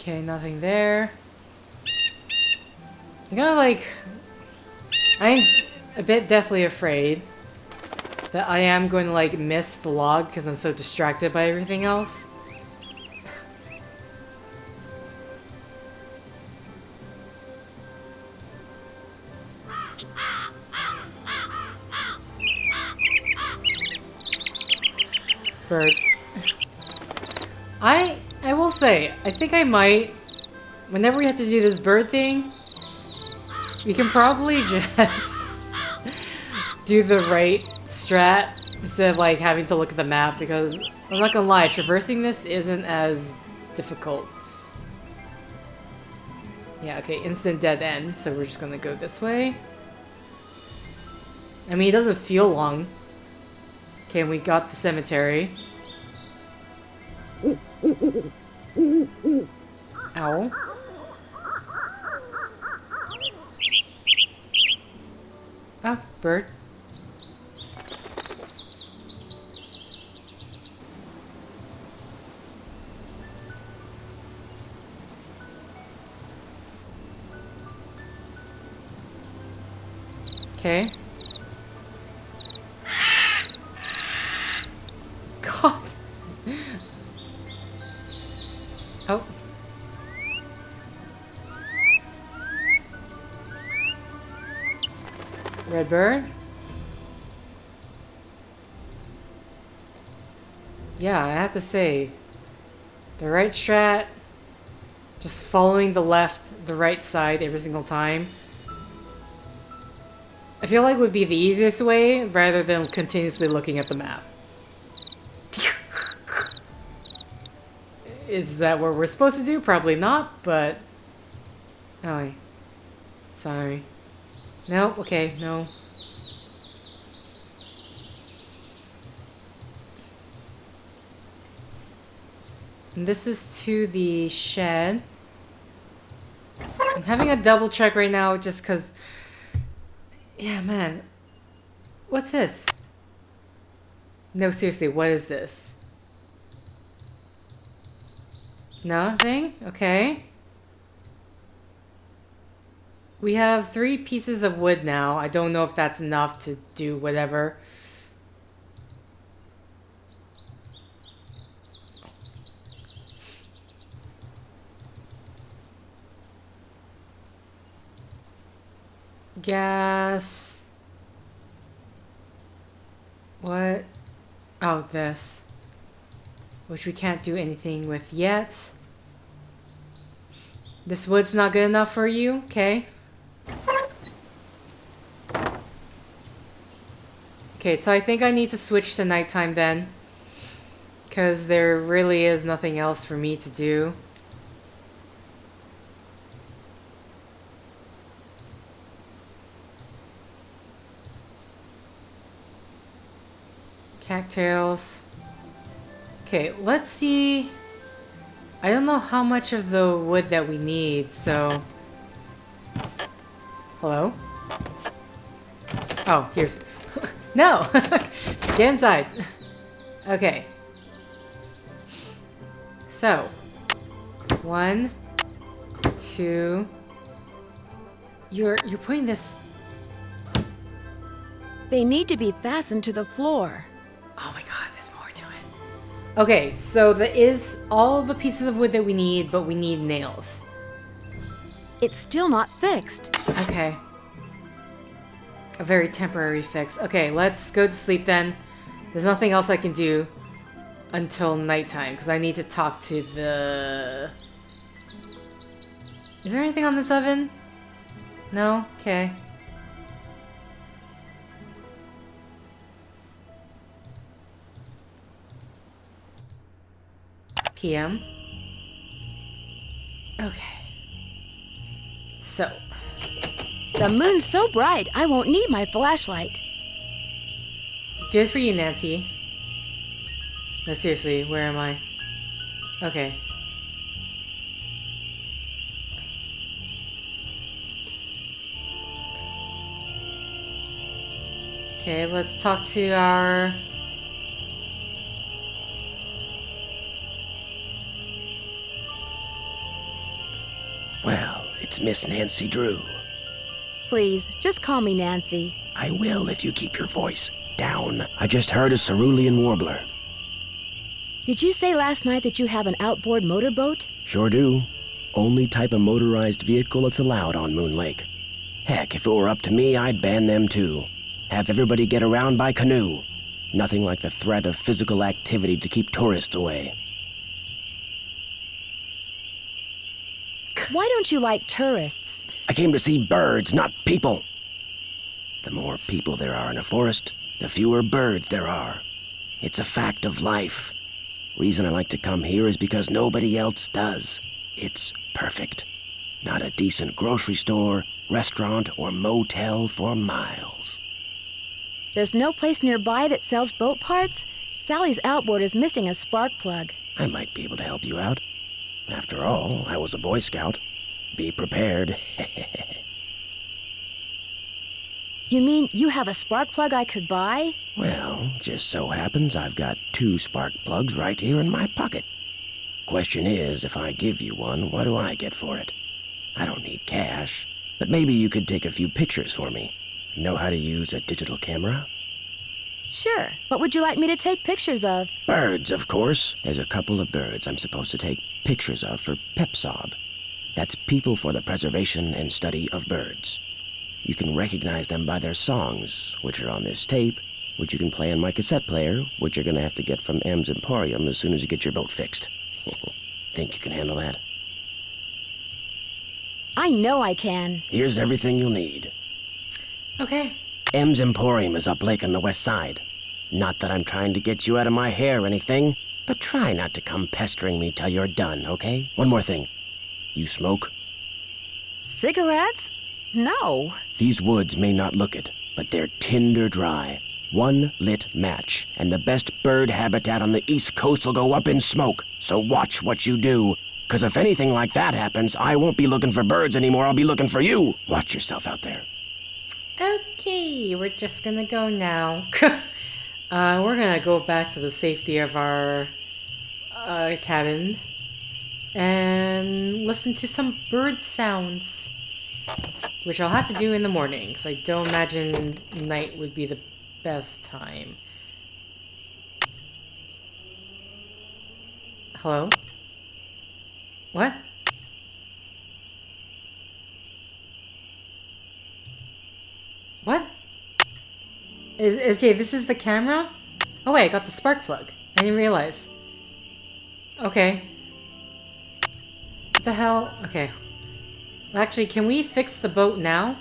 Okay, nothing there. I'm gonna like... I'm a bit deathly afraid that I am going to like miss the log because I'm so distracted by everything else. Bird. I will say, I think I might, whenever we have to do this bird thing, we can probably just do the right strat instead of like having to look at the map, because I'm not gonna lie, traversing this isn't as difficult. Yeah, okay, instant dead end, so we're just gonna go this way. I mean, it doesn't feel long. Okay, we got the cemetery. Owl. Ah, bird. Okay. God. Oh. Red bird? Yeah, I have to say, the right strat, just following the left, the right side every single time, I feel like would be the easiest way rather than continuously looking at the map. Is that what we're supposed to do? Probably not, but... Oh, sorry. No, okay, no. And this is to the shed. I'm having a double check right now just because... Yeah, man. What's this? No, seriously, what is this? Nothing? Okay. We have 3 pieces of wood now. I don't know if that's enough to do whatever. Gas. What? Oh, this. Which we can't do anything with yet. This wood's not good enough for you? Okay. Okay, so I think I need to switch to nighttime then. Because there really is nothing else for me to do. Cattails. Okay, let's see. I don't know how much of the wood that we need, so... Hello? Oh, here's... No! Get inside. Okay. So. 1, 2... You're putting this... They need to be fastened to the floor. Oh my god, there's more to it. Okay, so there is all the pieces of wood that we need, but we need nails. It's still not fixed. Okay. A very temporary fix. Okay, let's go to sleep then. There's nothing else I can do until nighttime, because I need to talk to the... Is there anything on this oven? No? Okay. PM. Okay. So. The moon's so bright, I won't need my flashlight. Good for you, Nancy. No, seriously, where am I? Okay. Okay, let's talk to our... Well, it's Miss Nancy Drew. Please, just call me Nancy. I will if you keep your voice down. I just heard a cerulean warbler. Did you say last night that you have an outboard motorboat? Sure do. Only type of motorized vehicle that's allowed on Moon Lake. Heck, if it were up to me, I'd ban them too. Have everybody get around by canoe. Nothing like the threat of physical activity to keep tourists away. Why don't you like tourists? I came to see birds, not people. The more people there are in a forest, the fewer birds there are. It's a fact of life. Reason I like to come here is because nobody else does. It's perfect. Not a decent grocery store, restaurant, or motel for miles. There's no place nearby that sells boat parts? Sally's outboard is missing a spark plug. I might be able to help you out. After all, I was a Boy Scout. Be prepared. You mean you have a spark plug I could buy? Well, just so happens I've got 2 spark plugs right here in my pocket. Question is, if I give you one, what do I get for it? I don't need cash, but maybe you could take a few pictures for me. Know how to use a digital camera? Sure. What would you like me to take pictures of? Birds, of course. There's a couple of birds I'm supposed to take pictures of for PEPSOB. That's People for the Preservation and Study of Birds. You can recognize them by their songs, which are on this tape, which you can play on my cassette player, which you're gonna have to get from M's Emporium as soon as you get your boat fixed. Think you can handle that? I know I can. Here's everything you'll need. Okay. M's Emporium is up lake on the west side. Not that I'm trying to get you out of my hair or anything, but try not to come pestering me till you're done, okay? One more thing. You smoke? Cigarettes? No. These woods may not look it, but they're tinder dry. One lit match, and the best bird habitat on the East Coast will go up in smoke. So watch what you do. 'Cause if anything like that happens, I won't be looking for birds anymore, I'll be looking for you. Watch yourself out there. Okay, we're just gonna go now. We're gonna go back to the safety of our cabin and listen to some bird sounds, which I'll have to do in the morning because I don't imagine night would be the best time. Hello? What? What? Okay, this is the camera? Oh wait, I got the spark plug. I didn't realize. Okay. What the hell? Okay. Actually, can we fix the boat now?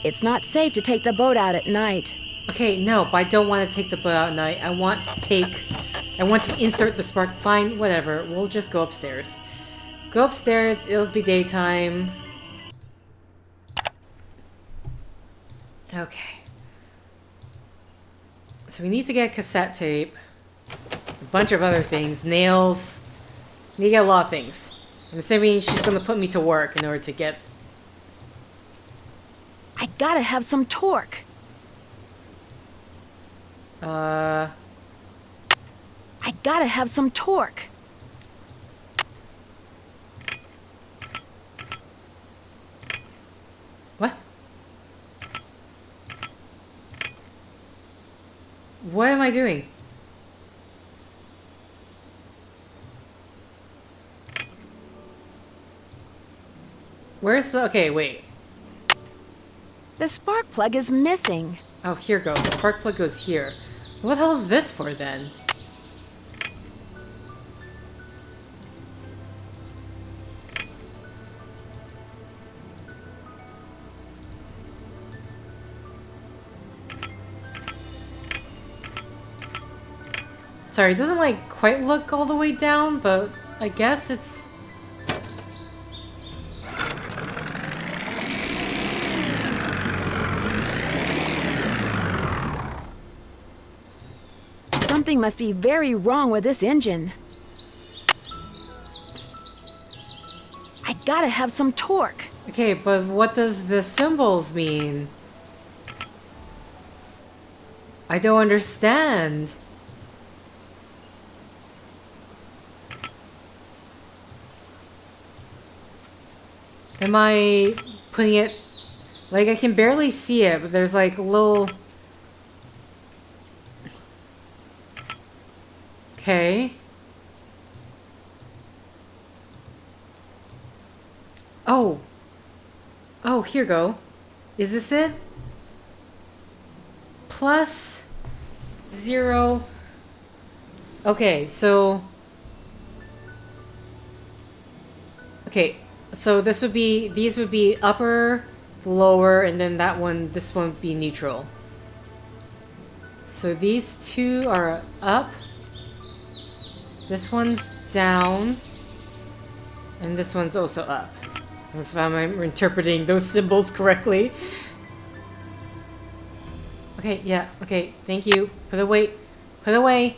It's not safe to take the boat out at night. Okay, no, but I don't want to take the boat out at night. I want to insert the spark. Fine, whatever. We'll just go upstairs. Go upstairs, it'll be daytime. Okay. So we need to get cassette tape. A bunch of other things. Nails. You get a lot of things. I'm assuming she's gonna put me to work in order to get... I gotta have some torque. I gotta have some torque. What? What am I doing? Where's the... Okay, wait. The spark plug is missing. Oh, here goes. The spark plug goes here. What the hell is this for, then? Sorry, it doesn't, like, quite look all the way down, but I guess it's... Something must be very wrong with this engine. I gotta have some torque. Okay, but what does the symbols mean? I don't understand. Am I putting it... Like, I can barely see it, but there's like a little... Okay. Oh. Oh, here go. Is this it? Plus 0. Okay, so... Okay, so this would be... These would be upper, lower, and then that one, this one would be neutral. So these two are up. This one's down, and this one's also up. If I'm interpreting those symbols correctly. Okay, yeah, okay, thank you. Put away. Put away.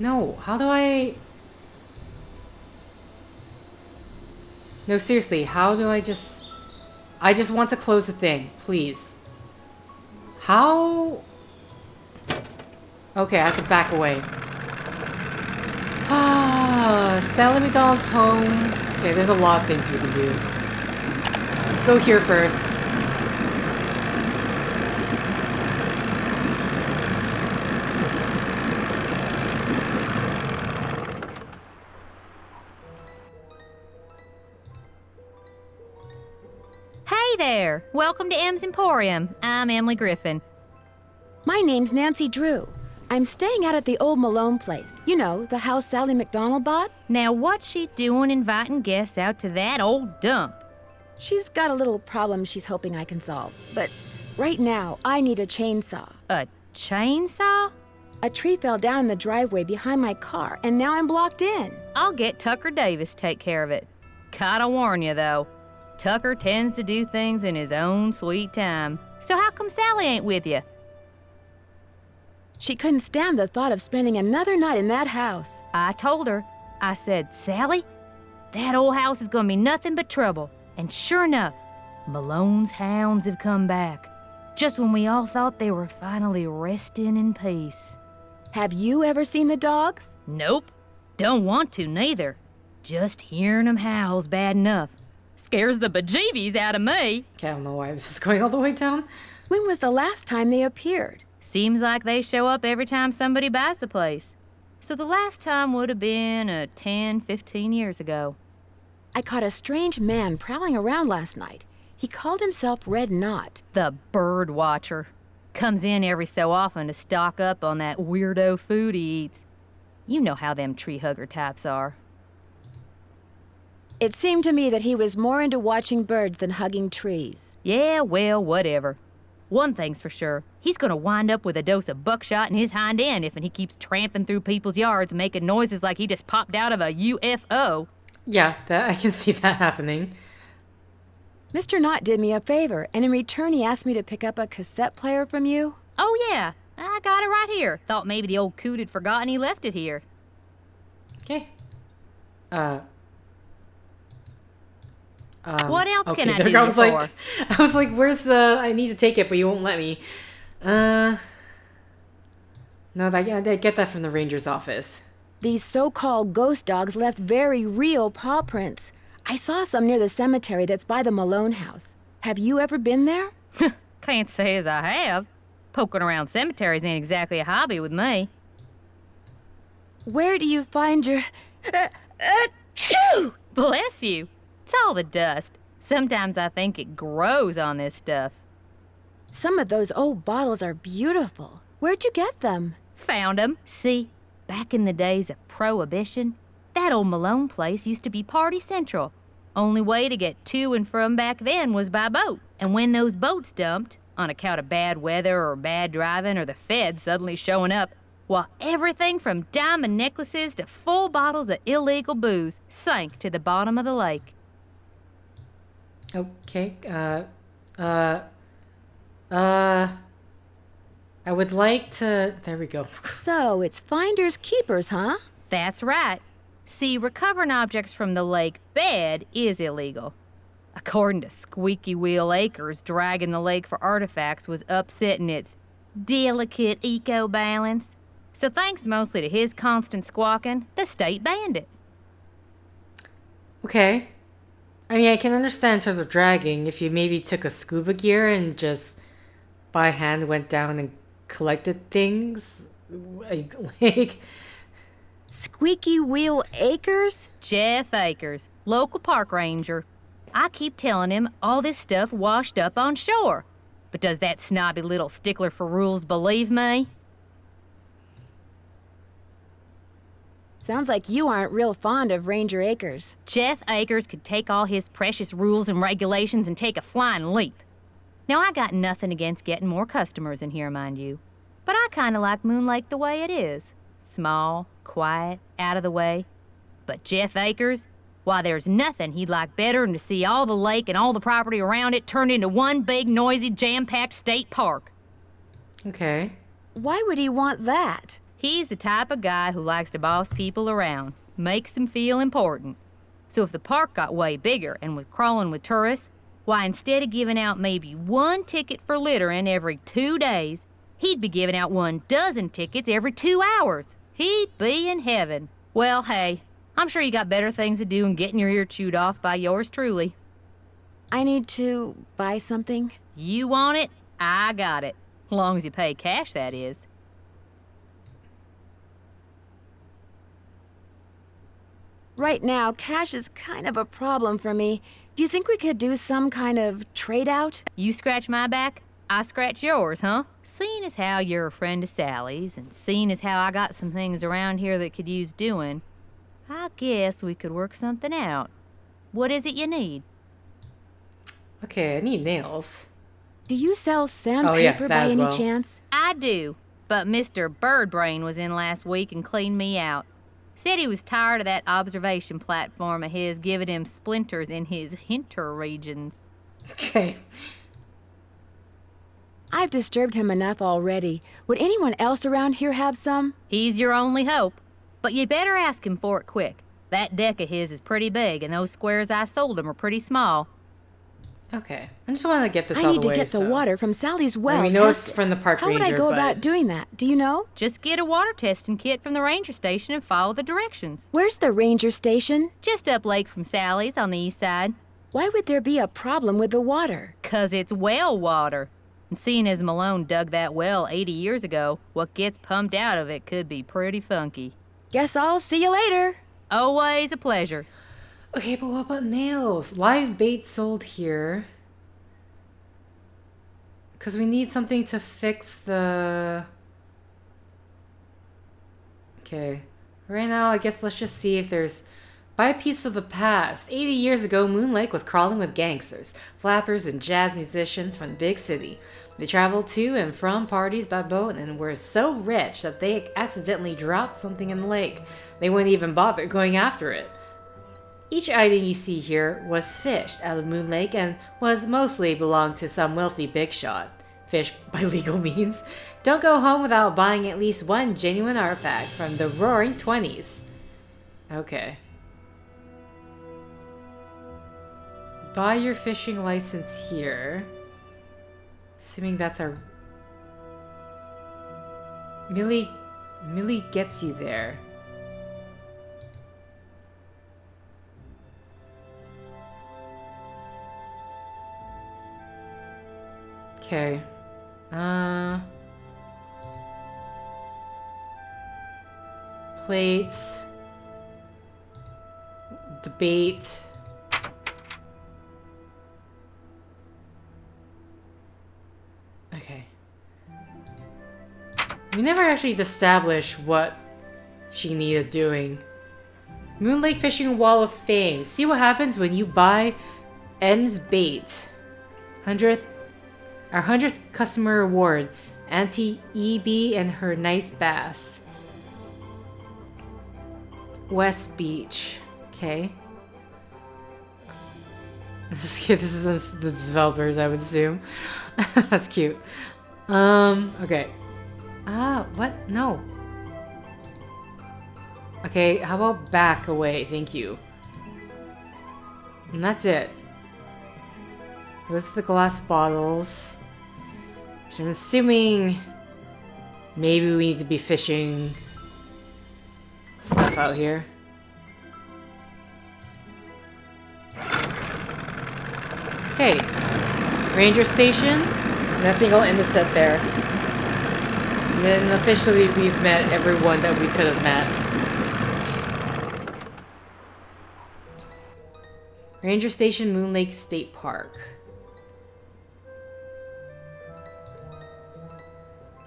No, how do I... No, seriously, how do I just... I just want to close the thing, please. How... Okay, I have to back away. Ah, Sally McDonald's home. Okay, there's a lot of things we can do. Let's go here first. Hey there! Welcome to M's Emporium. I'm Emily Griffin. My name's Nancy Drew. I'm staying out at the old Malone place. You know, the house Sally McDonald bought? Now, what's she doing inviting guests out to that old dump? She's got a little problem she's hoping I can solve. But right now, I need a chainsaw. A chainsaw? A tree fell down in the driveway behind my car, and now I'm blocked in. I'll get Tucker Davis to take care of it. Gotta warn you, though. Tucker tends to do things in his own sweet time. So how come Sally ain't with you? She couldn't stand the thought of spending another night in that house. I told her. I said, Sally, that old house is gonna be nothing but trouble. And sure enough, Malone's hounds have come back. Just when we all thought they were finally resting in peace. Have you ever seen the dogs? Nope. Don't want to, neither. Just hearing them howl's bad enough. Scares the bejeebies out of me. Okay, I don't know why this is going all the way down. When was the last time they appeared? Seems like they show up every time somebody buys the place. So the last time would have been 10, 15 years ago. I caught a strange man prowling around last night. He called himself Red Knot. The bird watcher. Comes in every so often to stock up on that weirdo food he eats. You know how them tree hugger types are. It seemed to me that he was more into watching birds than hugging trees. Yeah, well, whatever. One thing's for sure. He's gonna wind up with a dose of buckshot in his hind end if he keeps tramping through people's yards making noises like he just popped out of a UFO. Yeah, I can see that happening. Mr. Knott did me a favor, and in return he asked me to pick up a cassette player from you. Oh yeah, I got it right here. Thought maybe the old coot had forgotten he left it here. Okay. What else okay, can I do I you was for? like, I was like, where's the? I need to take it, but you won't let me. No, I get that from the ranger's office. These so-called ghost dogs left very real paw prints. I saw some near the cemetery that's by the Malone house. Have you ever been there? Can't say as I have. Poking around cemeteries ain't exactly a hobby with me. Where do you find your... Achoo! Bless you. It's all the dust. Sometimes I think it grows on this stuff. Some of those old bottles are beautiful. Where'd you get them? Found 'em. See, back in the days of Prohibition, that old Malone place used to be party central. Only way to get to and from back then was by boat. And when those boats dumped, on account of bad weather or bad driving or the feds suddenly showing up, well, everything from diamond necklaces to full bottles of illegal booze sank to the bottom of the lake. Okay. I would like to. There we go. So, it's finders keepers, huh? That's right. See, recovering objects from the lake bed is illegal. According to Squeaky Wheel Acres, dragging the lake for artifacts was upsetting its delicate eco-balance. So thanks mostly to his constant squawking, the state banned it. Okay. I mean, I can understand in terms of dragging if you maybe took a scuba gear and just by hand went down and collected things. Like Squeaky Wheel Acres? Jeff Akers, local park ranger. I keep telling him all this stuff washed up on shore. But does that snobby little stickler for rules believe me? Sounds like you aren't real fond of Ranger Acres. Jeff Akers could take all his precious rules and regulations and take a flying leap. Now, I got nothing against getting more customers in here, mind you. But I kind of like Moon Lake the way it is. Small, quiet, out of the way. But Jeff Akers, why, there's nothing he'd like better than to see all the lake and all the property around it turned into one big, noisy, jam-packed state park. okay. Why would he want that? He's the type of guy who likes to boss people around, makes them feel important. So if the park got way bigger and was crawling with tourists, why, instead of giving out maybe one ticket for littering every 2 days, he'd be giving out 12 tickets every 2 hours. He'd be in heaven. Well, hey, I'm sure you got better things to do than getting your ear chewed off by yours truly. I need to buy something. You want it? I got it. Long as you pay cash, that is. Right now, cash is kind of a problem for me. Do you think we could do some kind of trade-out? You scratch my back, I scratch yours, huh? Seeing as how you're a friend of Sally's, and seeing as how I got some things around here that could use doing, I guess we could work something out. What is it you need? Okay, I need nails. Do you sell Oh, yeah, sandpaper that by as any well. chance? I do, but Mr. Birdbrain was in last week and cleaned me out. Said he was tired of that observation platform of his giving him splinters in his hinter regions. Okay. I've disturbed him enough already. Would anyone else around here have some? He's your only hope, but you better ask him for it quick. That deck of his is pretty big, and those squares I sold him are pretty small. Okay. I just want to get this I out need of the to way. get the water from Sally's well. we know it's tested. from the park How would I ranger, go but- about doing that? Do you know? Just get a water testing kit from the ranger station and follow the directions. Where's the ranger station? Just up lake from Sally's on the east side. Why would there be a problem with the water? 'Cause it's well water. And seeing as Malone dug that well 80 years ago, what gets pumped out of it could be pretty funky. Guess I'll see you later. Always a pleasure. Okay, but what about nails? Live bait sold here. Because we need something to fix the... Okay. Right now, I guess let's just see if there's... Buy a piece of the past. 80 years ago, Moon Lake was crawling with gangsters, flappers, and jazz musicians from the big city. They traveled to and from parties by boat and were so rich that they accidentally dropped something in the lake. They wouldn't even bother going after it. Each item you see here was fished out of Moon Lake and was mostly belonged to some wealthy big shot. Fished by legal means. Don't go home without buying at least one genuine artifact from the Roaring 20s. Okay. Buy your fishing license here. Assuming that's our... Millie gets you there. Okay. Plates. Debate. Okay. We never actually established what she needed doing. Moon Lake Fishing Wall of Fame. See what happens when you buy M's bait. Our 100th customer reward. Auntie EB and her nice bass. West Beach. Okay. This is the developers, I would assume. That's cute. Okay. What? No. Okay, how about back away? Thank you. And that's it. Those are the glass bottles. Which I'm assuming maybe we need to be fishing stuff out here. Okay. Ranger station. And I think I'll end the set there. And then officially we've met everyone that we could have met. Ranger Station, Moon Lake State Park.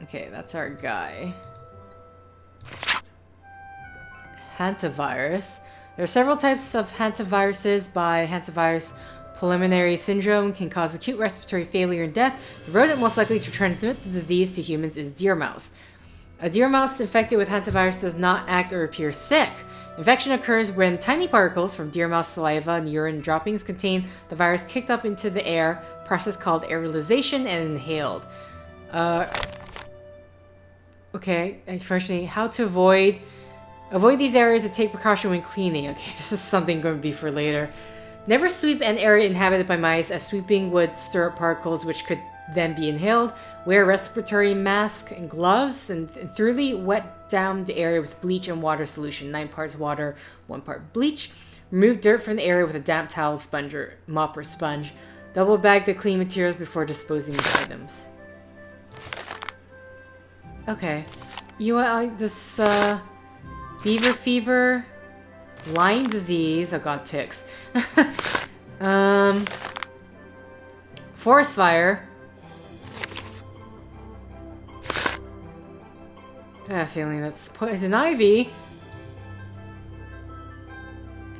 Okay, that's our guy. Hantavirus. There are several types of hantaviruses. By hantavirus pulmonary syndrome can cause acute respiratory failure and death. The rodent most likely to transmit the disease to humans is deer mouse. A deer mouse infected with hantavirus does not act or appear sick. Infection occurs when tiny particles from deer mouse saliva and urine droppings contain the virus kicked up into the air, process called aerolization, and inhaled. Okay, unfortunately, how to avoid these areas and take precaution when cleaning. Okay, this is something going to be for later. Never sweep an area inhabited by mice, as sweeping would stir up particles which could then be inhaled. Wear a respiratory mask and gloves, and thoroughly wet down the area with bleach and water solution. 9 parts water, 1 part bleach. Remove dirt from the area with a damp towel, sponge, or mop or sponge. Double bag the clean materials before disposing of items. Okay. You want this, beaver fever, Lyme disease, oh god, ticks. Forest fire. I have a feeling that's poison ivy.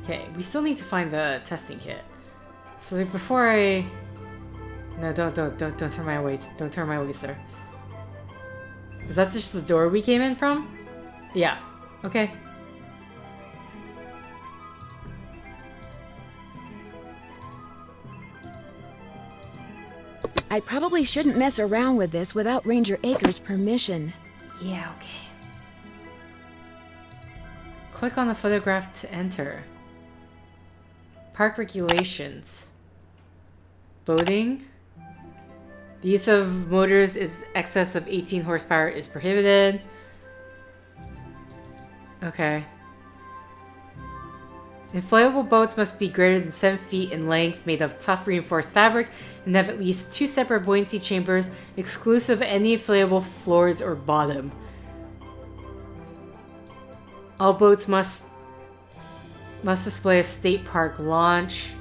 Okay, we still need to find the testing kit. So before I... No, don't turn my way. Don't turn my way, sir. Is that just the door we came in from? Yeah. Okay. I probably shouldn't mess around with this without Ranger Acres' permission. Yeah, okay. Click on the photograph to enter. Park regulations. Boating. The use of motors is excess of 18 horsepower is prohibited. Okay. Inflatable boats must be greater than 7 feet in length, made of tough reinforced fabric, and have at least 2 separate buoyancy chambers, exclusive of any inflatable floors or bottom. All boats must display a state park launch.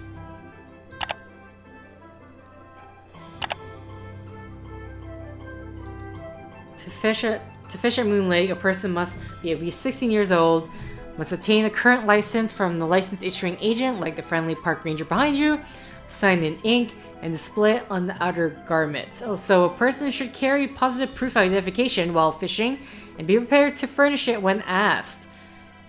To fish at Moon Lake, a person must be at least 16 years old, must obtain a current license from the license issuing agent, like the friendly park ranger behind you, sign in ink, and display it on the outer garments. Oh, so a person should carry positive proof of identification while fishing, and be prepared to furnish it when asked.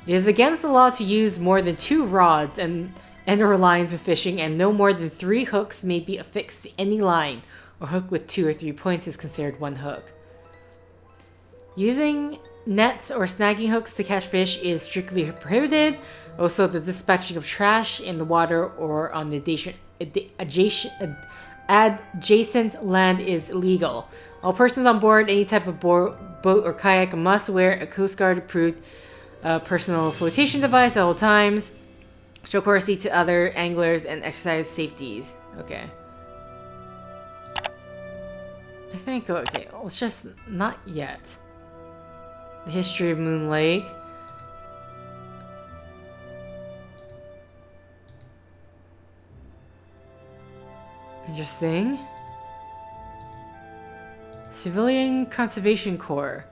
It is against the law to use more than 2 rods and or lines when fishing, and no more than 3 hooks may be affixed to any line. A hook with 2 or 3 points is considered 1 hook. Using nets or snagging hooks to catch fish is strictly prohibited. Also, the dispatching of trash in the water or on the adjacent land is illegal. All persons on board any type of boat or kayak must wear a Coast Guard approved personal flotation device at all times. Show courtesy to other anglers and exercise safeties. Okay. I think, okay, let's just, not yet. The history of Moon Lake. Interesting. Civilian Conservation Corps.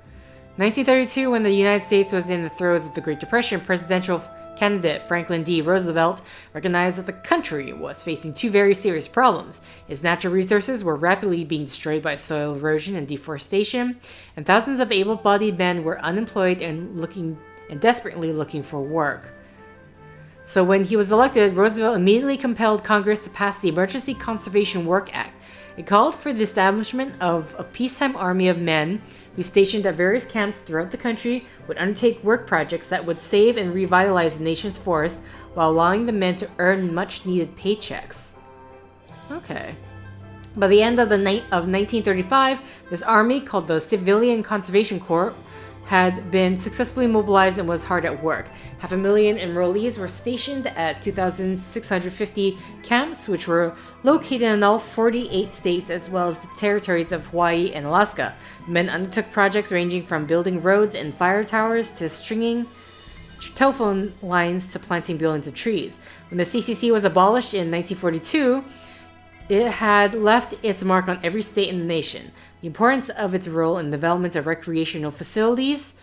1932, when the United States was in the throes of the Great Depression, presidential candidate Franklin D. Roosevelt recognized that the country was facing two very serious problems. Its natural resources were rapidly being destroyed by soil erosion and deforestation, and thousands of able-bodied men were unemployed and desperately looking for work. So when he was elected, Roosevelt immediately compelled Congress to pass the Emergency Conservation Work Act. It called for the establishment of a peacetime army of men who, stationed at various camps throughout the country, would undertake work projects that would save and revitalize the nation's forests while allowing the men to earn much-needed paychecks. Okay. By the end of 1935, this army, called the Civilian Conservation Corps, had been successfully mobilized and was hard at work. 500,000 enrollees were stationed at 2,650 camps, which were located in all 48 states as well as the territories of Hawaii and Alaska. Men undertook projects ranging from building roads and fire towers to stringing telephone lines to planting billions of trees. When the CCC was abolished in 1942, it had left its mark on every state in the nation. The importance of its role in the development of recreational facilities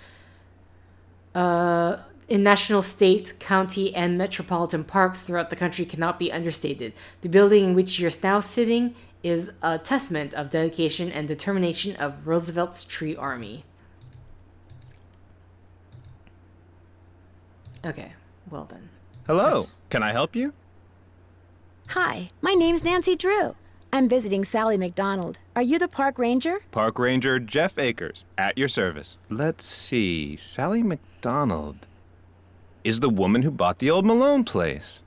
in national, state, county, and metropolitan parks throughout the country cannot be understated. The building in which you're now sitting is a testament of dedication and determination of Roosevelt's tree army. Okay, well then. Hello, can I help you? Hi, my name's Nancy Drew. I'm visiting Sally McDonald. Are you the park ranger? Park Ranger Jeff Akers, at your service. Let's see, Sally McDonald is the woman who bought the old Malone place.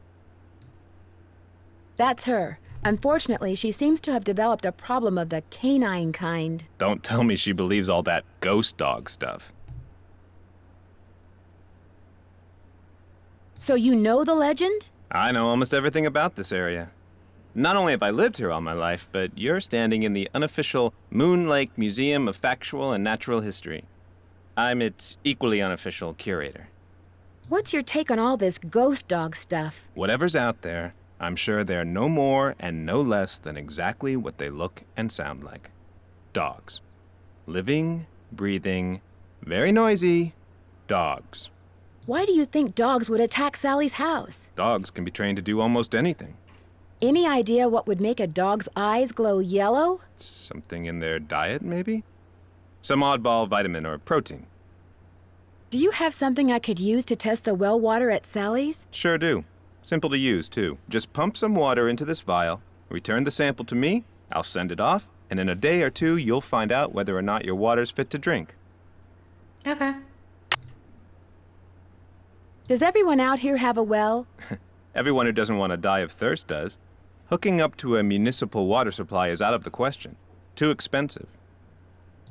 That's her. Unfortunately, she seems to have developed a problem of the canine kind. Don't tell me she believes all that ghost dog stuff. So you know the legend? I know almost everything about this area. Not only have I lived here all my life, but you're standing in the unofficial Moon Lake Museum of Factual and Natural History. I'm its equally unofficial curator. What's your take on all this ghost dog stuff? Whatever's out there, I'm sure they're no more and no less than exactly what they look and sound like. Dogs. Living, breathing, very noisy dogs. Why do you think dogs would attack Sally's house? Dogs can be trained to do almost anything. Any idea what would make a dog's eyes glow yellow? Something in their diet, maybe? Some oddball vitamin or protein. Do you have something I could use to test the well water at Sally's? Sure do. Simple to use, too. Just pump some water into this vial, return the sample to me, I'll send it off, and in a day or two, you'll find out whether or not your water's fit to drink. Okay. Does everyone out here have a well? Everyone who doesn't want to die of thirst does. Hooking up to a municipal water supply is out of the question. Too expensive.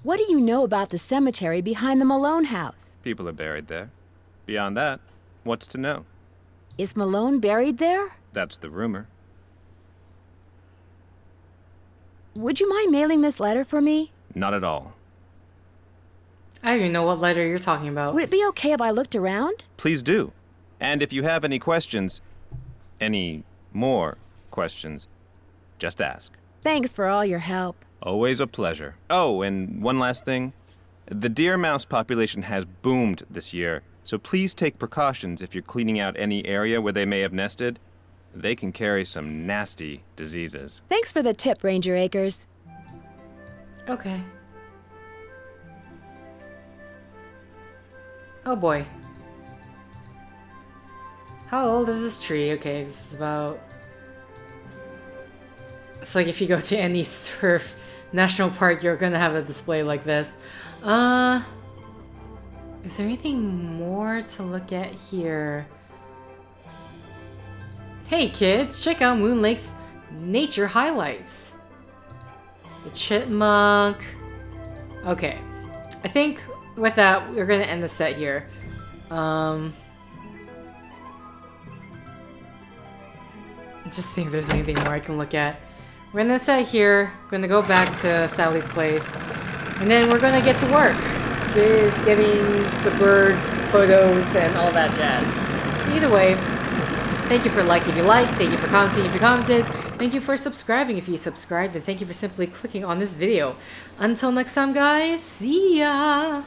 What do you know about the cemetery behind the Malone house? People are buried there. Beyond that, what's to know? Is Malone buried there? That's the rumor. Would you mind mailing this letter for me? Not at all. I don't even know what letter you're talking about. Would it be okay if I looked around? Please do. And if you have any questions, any more questions, just ask. Thanks for all your help. Always a pleasure. Oh, and one last thing. The deer mouse population has boomed this year, so please take precautions if you're cleaning out any area where they may have nested. They can carry some nasty diseases. Thanks for the tip, Ranger Akers. Okay. Oh boy. How old is this tree? Okay, this is about... It's like if you go to any surf national park, you're gonna have a display like this. Is there anything more to look at here? Hey kids, check out Moon Lake's nature highlights. The chipmunk. Okay, I think with that we're gonna end the set here. Just seeing if there's anything more I can look at. We're gonna set here. We're gonna go back to Sally's place, and then we're gonna get to work with getting the bird photos and all that jazz. So either way, thank you for liking if you liked, thank you for commenting if you commented, thank you for subscribing if you subscribed, and thank you for simply clicking on this video. Until next time, guys, see ya!